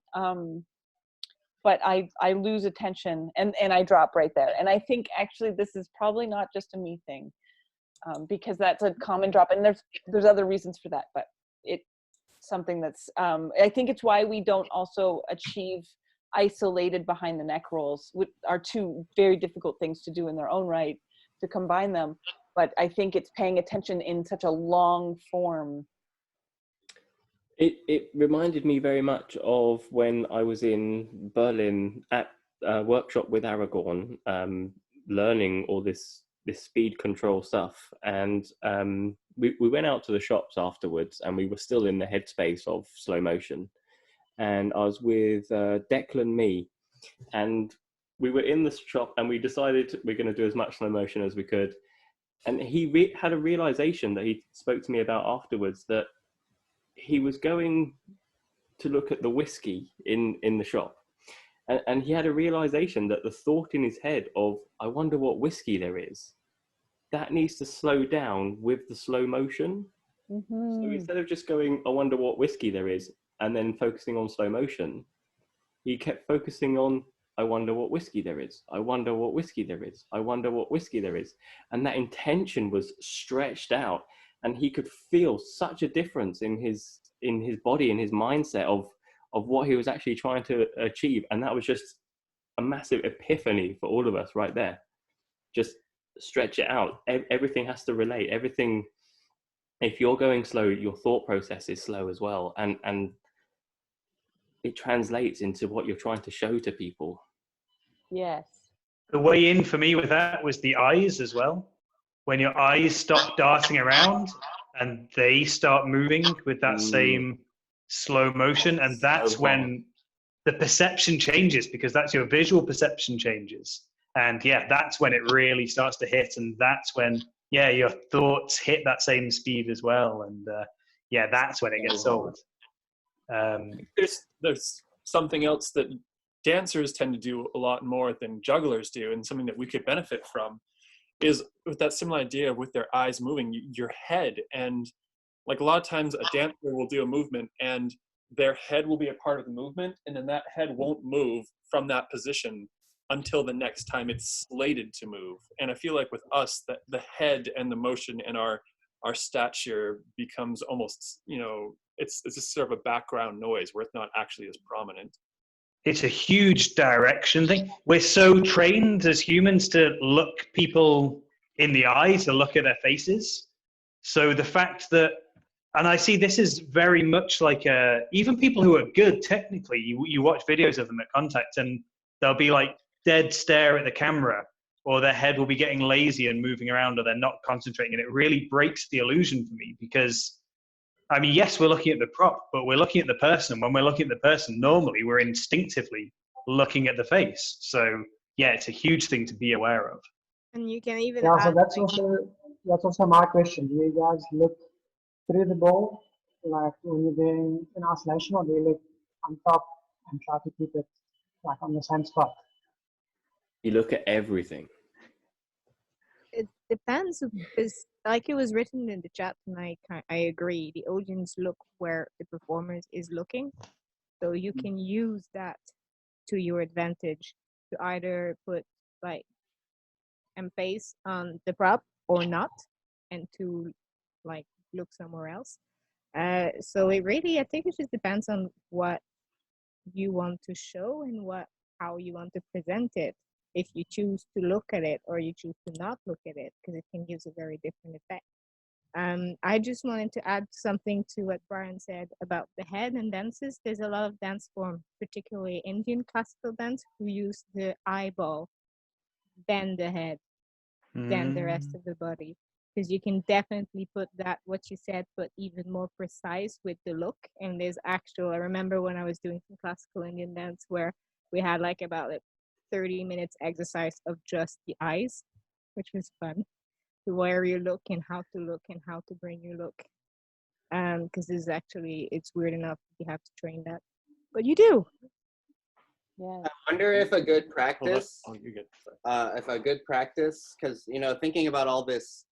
but I lose attention and I drop right there. And I think actually this is probably not just a me thing, because that's a common drop, and there's other reasons for that, but it's something that's I think it's why we don't also achieve isolated behind the neck rolls, which are two very difficult things to do in their own right, to combine them. But I think it's paying attention in such a long form. It reminded me very much of when I was in Berlin at a workshop with Aragorn, learning all this speed control stuff. And we went out to the shops afterwards, and we were still in the headspace of slow motion. And I was with Declan Me, and we were in the shop, and we decided we're going to do as much slow motion as we could. And he had a realization that he spoke to me about afterwards, that he was going to look at the whiskey in the shop. And he had a realization that the thought in his head of, I wonder what whiskey there is, that needs to slow down with the slow motion. Mm-hmm. So instead of just going, I wonder what whiskey there is, and then focusing on slow motion, he kept focusing on I wonder what whiskey there is. I wonder what whiskey there is. I wonder what whiskey there is. And that intention was stretched out, and he could feel such a difference in his body, in his mindset of what he was actually trying to achieve. And that was just a massive epiphany for all of us right there. Just stretch it out. Everything has to relate. Everything, if you're going slow, your thought process is slow as well. And it translates into what you're trying to show to people. Yes. The way in for me with that was the eyes as well. When your eyes stop darting around and they start moving with that same slow motion, and that's when the perception changes, because that's your visual perception changes. And yeah, that's when it really starts to hit, and that's when, yeah, your thoughts hit that same speed as well. And yeah, that's when it gets sold. There's something else that dancers tend to do a lot more than jugglers do, and something that we could benefit from is with that similar idea with their eyes moving, your head. And like a lot of times a dancer will do a movement and their head will be a part of the movement, and then that head won't move from that position until the next time it's slated to move. And I feel like with us, that the head and the motion and our stature becomes almost, it's just sort of a background noise where it's not actually as prominent. It's a huge direction thing. We're so trained as humans to look people in the eye, to look at their faces. So the fact that, and I see this is very much like even people who are good technically, you watch videos of them at Contact and they'll be like dead stare at the camera, or their head will be getting lazy and moving around, or they're not concentrating. And it really breaks the illusion for me, because I mean, yes, we're looking at the prop, but we're looking at the person. When we're looking at the person, normally we're instinctively looking at the face. So yeah, it's a huge thing to be aware of. And you can even so that's also my question. Do you guys look through the ball, like when you're doing in isolation, or do you look on top and try to keep it like on the same spot? You look at everything. It depends, because like it was written in the chat, and I agree, the audience look where the performer is looking, so you can use that to your advantage to either put like face on the prop or not, and to like look somewhere else. So it really, I think it just depends on what you want to show and how you want to present it. If you choose to look at it or you choose to not look at it, because it can give a very different effect. I just wanted to add something to what Brian said about the head and dances. There's a lot of dance form, particularly Indian classical dance, who use the eyeball, then the head, then the rest of the body. Because you can definitely put that, what you said, but even more precise with the look. And there's I remember when I was doing some classical Indian dance where we had like about 30 minutes exercise of just the eyes, which was fun, to where you look and how to bring your look. Because this is actually, it's weird enough you have to train that, but you do. Yeah. I wonder if a good practice, because thinking about all this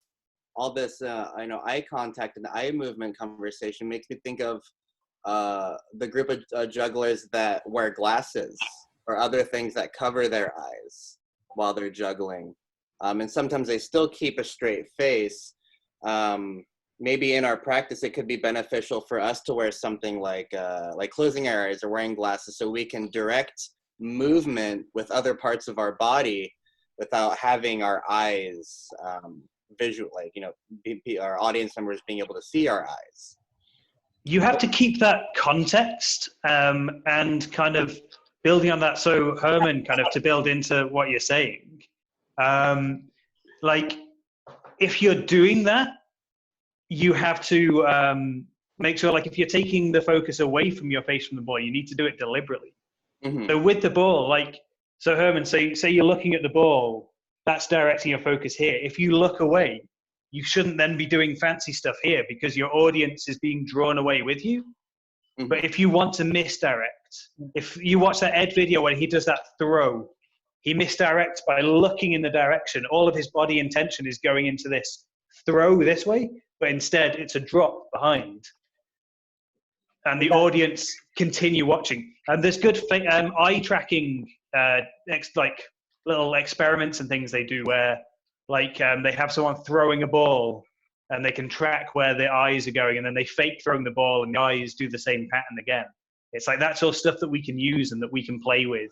eye contact and eye movement conversation makes me think of the group of jugglers that wear glasses or other things that cover their eyes while they're juggling. And sometimes they still keep a straight face. Maybe in our practice, it could be beneficial for us to wear something like closing our eyes or wearing glasses, so we can direct movement with other parts of our body without having our eyes visual, our audience members being able to see our eyes. You have to keep that context and kind of building on that. So Herman, kind of to build into what you're saying, like if you're doing that, you have to make sure, like if you're taking the focus away from your face from the ball, you need to do it deliberately. Mm-hmm. So with the ball, so Herman, say you're looking at the ball, that's directing your focus here. If you look away, you shouldn't then be doing fancy stuff here, because your audience is being drawn away with you. Mm-hmm. But if you want to misdirect, if you watch that Ed video when he does that throw, he misdirects by looking in the direction. All of his body intention is going into this throw this way, but instead it's a drop behind. And the audience continue watching. And there's good eye tracking like little experiments and things they do where like they have someone throwing a ball and they can track where the eyes are going, and then they fake throwing the ball and the eyes do the same pattern again. It's like that sort of stuff that we can use and that we can play with.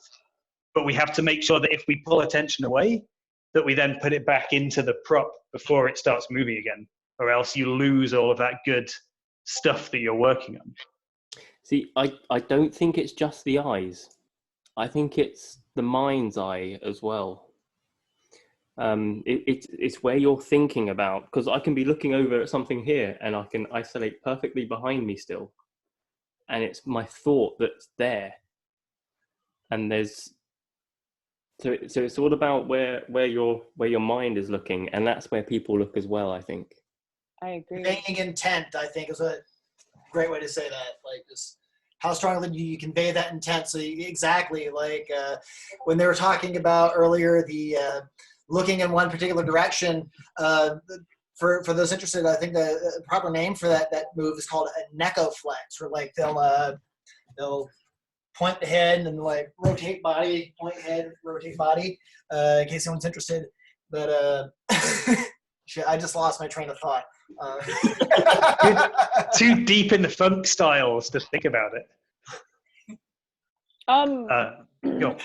But we have to make sure that if we pull attention away, that we then put it back into the prop before it starts moving again, or else you lose all of that good stuff that you're working on. See, I don't think it's just the eyes. I think it's the mind's eye as well. It's where you're thinking about, because I can be looking over at something here and I can isolate perfectly behind me still. And it's my thought that's there. And there's, so it's all about where your mind is looking, and that's where people look as well, I think. I agree. Conveying intent, I think, is a great way to say that. Like, just how strongly do you convey that intent? So exactly, like when they were talking about earlier, the looking in one particular direction. For those interested, I think the proper name for that move is called a necoflex, where like they'll point the head and then like rotate body, point head, rotate body, in case anyone's interested. But shit, I just lost my train of thought. Too deep in the funk styles to think about it. Go.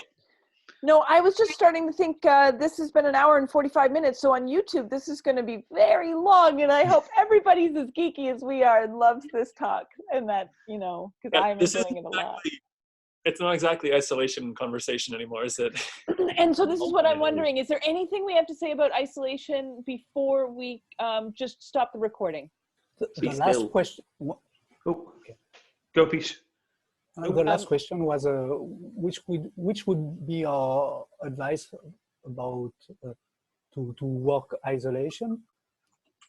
No, I was just starting to think this has been an hour and 45 minutes. So on YouTube, this is going to be very long. And I hope everybody's as geeky as we are and loves this talk. And that, you know, because I'm enjoying it a lot. It's not exactly isolation conversation anymore, is it? And so this is what I'm wondering. Is there anything we have to say about isolation before we just stop the recording? The last question. Oh, okay. Go, Pich. The last question was which would be our advice about to work isolation,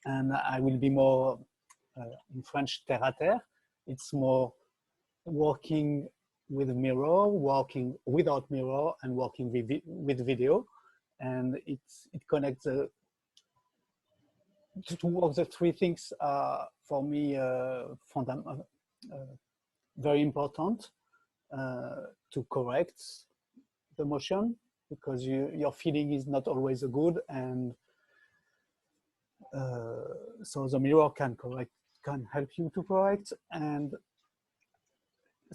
and I will be more in French terre à terre. It's more working with a mirror, working without mirror, and working with video, and it connects to work the three things for me fundamental. Very important to correct the motion, because your feeling is not always good, and so the mirror can help you to correct. And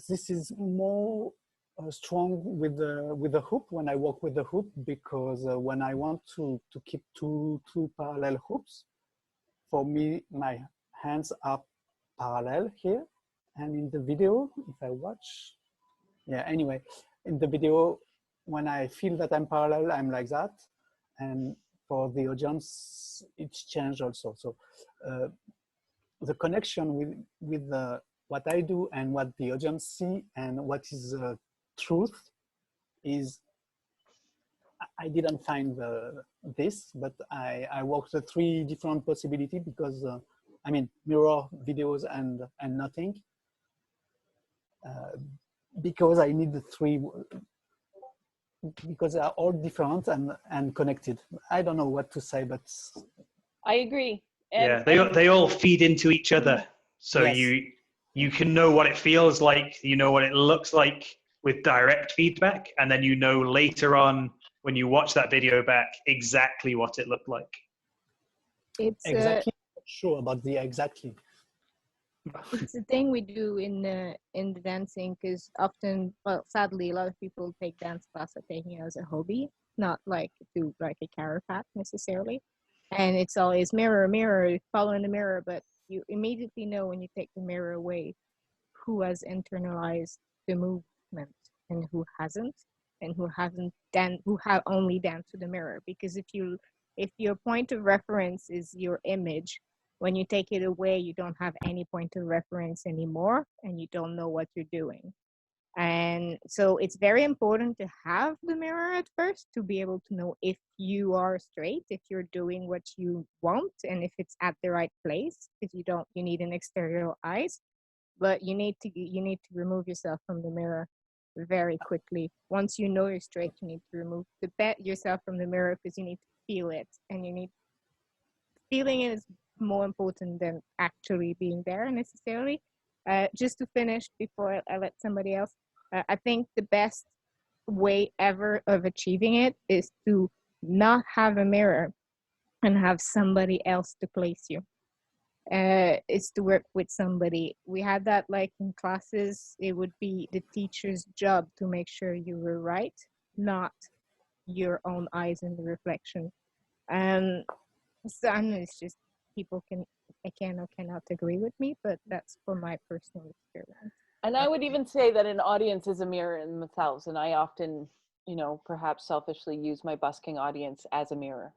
this is more strong with the hoop, when I work with the hoop, because when I want to keep two parallel hoops, for me my hands are parallel here. And in the video, if I watch, anyway, in the video, when I feel that I'm parallel, I'm like that. And for the audience, it's changed also. So the connection with what I do and what the audience see and what is truth is, I didn't find this, but I worked the three different possibilities, because I mean, mirror, videos, and nothing. Because I need the three, because they are all different and connected. I don't know what to say, but I agree. And they all feed into each other. So yes. you can know what it feels like, you know what it looks like with direct feedback, and then you know later on when you watch that video back exactly what it looked like. It's exactly sure about the exactly. It's a thing we do in the dancing, because often, well, sadly, a lot of people take dance class are taking it as a hobby, not like to like a career path necessarily. And it's always mirror, follow in the mirror, but you immediately know when you take the mirror away who has internalized the movement and who hasn't, and who have only danced to the mirror. Because if your point of reference is your image, when you take it away, you don't have any point of reference anymore, and you don't know what you're doing. And so it's very important to have the mirror at first to be able to know if you are straight, if you're doing what you want, and if it's at the right place. Because you need an exterior eyes, but you need to remove yourself from the mirror very quickly. Once you know you're straight, you need to remove yourself from the mirror, because you need to feel it, and feeling it is more important than actually being there necessarily. Just to finish before I let somebody else, I think the best way ever of achieving it is to not have a mirror and have somebody else to place you. Is to work with somebody. We had that like in classes. It would be the teacher's job to make sure you were right, not your own eyes in the reflection. So I know it's just people can or cannot agree with me, but that's for my personal experience. And I would even say that an audience is a mirror in themselves, and I often, you know, perhaps selfishly use my busking audience as a mirror.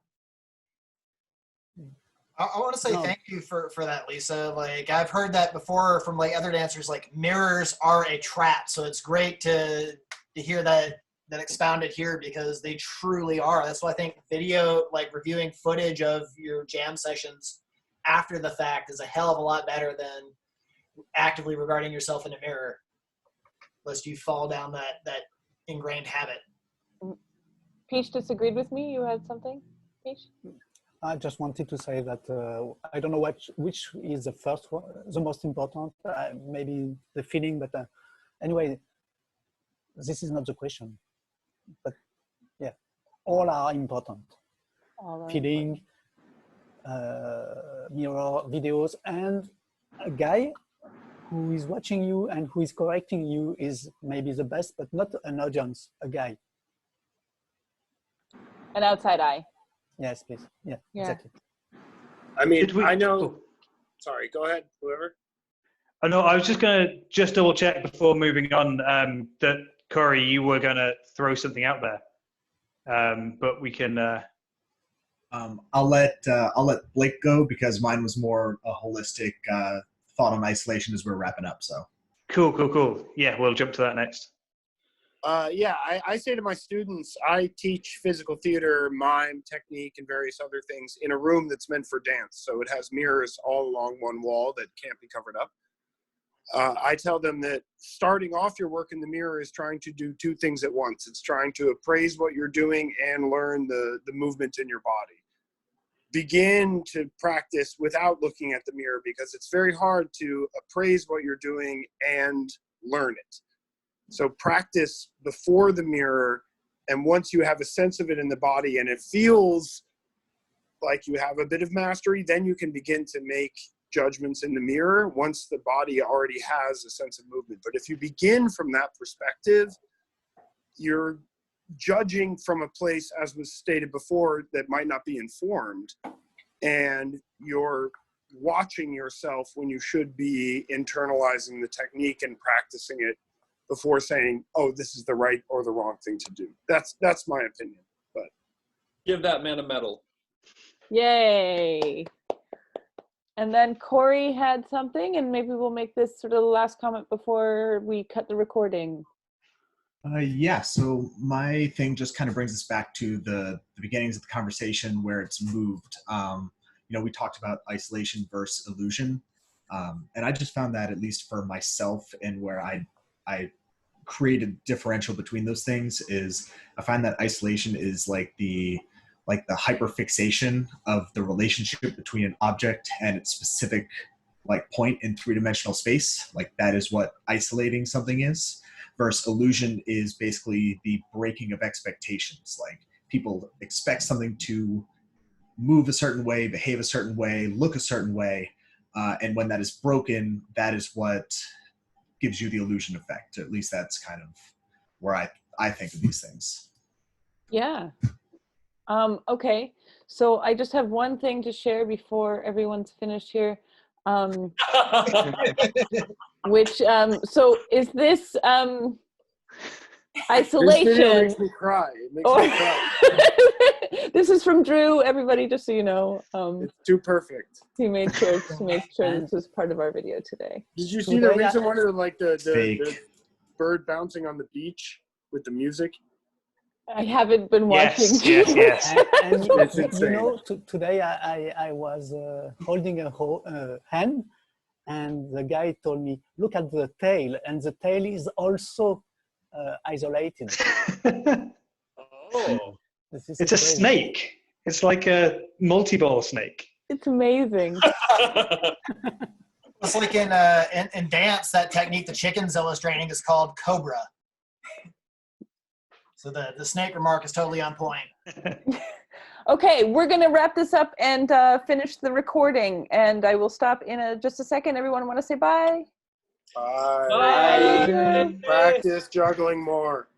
I want to say thank you for that, Lisa. Like, I've heard that before from like other dancers, like mirrors are a trap. So it's great to hear that expounded here, because they truly are. That's why I think video, like reviewing footage of your jam sessions after the fact, is a hell of a lot better than actively regarding yourself in a mirror, lest you fall down that ingrained habit. Pich disagreed with me. You had something, Pich? I just wanted to say that I don't know which is the first one, the most important, maybe the feeling, but anyway, this is not the question. But yeah, all are important. Feeling, mirror, videos, and a guy who is watching you and who is correcting you is maybe the best, but not an audience, a guy. An outside eye. Yes, please. Yeah, exactly. I mean, I know. Sorry, go ahead, whoever. Oh no, I was just going to double check before moving on that Corey, you were going to throw something out there, but we can. I'll let Blake go, because mine was more a holistic thought on isolation as we're wrapping up. So. Cool. Yeah, we'll jump to that next. Yeah, I say to my students, I teach physical theater, mime, technique, and various other things in a room that's meant for dance. So it has mirrors all along one wall that can't be covered up. I tell them that starting off your work in the mirror is trying to do two things at once. It's trying to appraise what you're doing and learn the movement in your body. Begin to practice without looking at the mirror, because it's very hard to appraise what you're doing and learn it. So practice before the mirror, and once you have a sense of it in the body and it feels like you have a bit of mastery, then you can begin to make judgments in the mirror once the body already has a sense of movement. But if you begin from that perspective, you're judging from a place, as was stated before, that might not be informed, and you're watching yourself when you should be internalizing the technique and practicing it before saying, oh, this is the right or the wrong thing to do. That's my opinion. But give that man a medal. Yay. And then Corey had something, and maybe we'll make this sort of the last comment before we cut the recording. Yeah, so my thing just kind of brings us back to the beginnings of the conversation where it's moved. We talked about isolation versus illusion. And I just found that, at least for myself, and where I create a differential between those things, is I find that isolation is like the hyperfixation of the relationship between an object and its specific point in three-dimensional space. Like, that is what isolating something is. Versus illusion is basically the breaking of expectations. Like, people expect something to move a certain way, behave a certain way, look a certain way. And when that is broken, that is what gives you the illusion effect. At least that's kind of where I think of these things. Yeah. Okay. So I just have one thing to share before everyone's finished here. Which, so is this isolation? This video makes me cry. It makes me cry. This is from Drew, everybody, just so you know. It's too perfect. He made sure this was part of our video today. Did you see the recent one of the bird bouncing on the beach with the music? I haven't been watching. Yes. And today I was holding a hand, and the guy told me, look at the tail, and the tail is also isolated. Oh. It's a snake. It's like a multi-ball snake. It's amazing. It's like in dance, that technique the chicken's illustrating is called Cobra. So the snake remark is totally on point. Okay, we're going to wrap this up and finish the recording. And I will stop in just a second. Everyone want to say bye? Bye. Practice juggling more.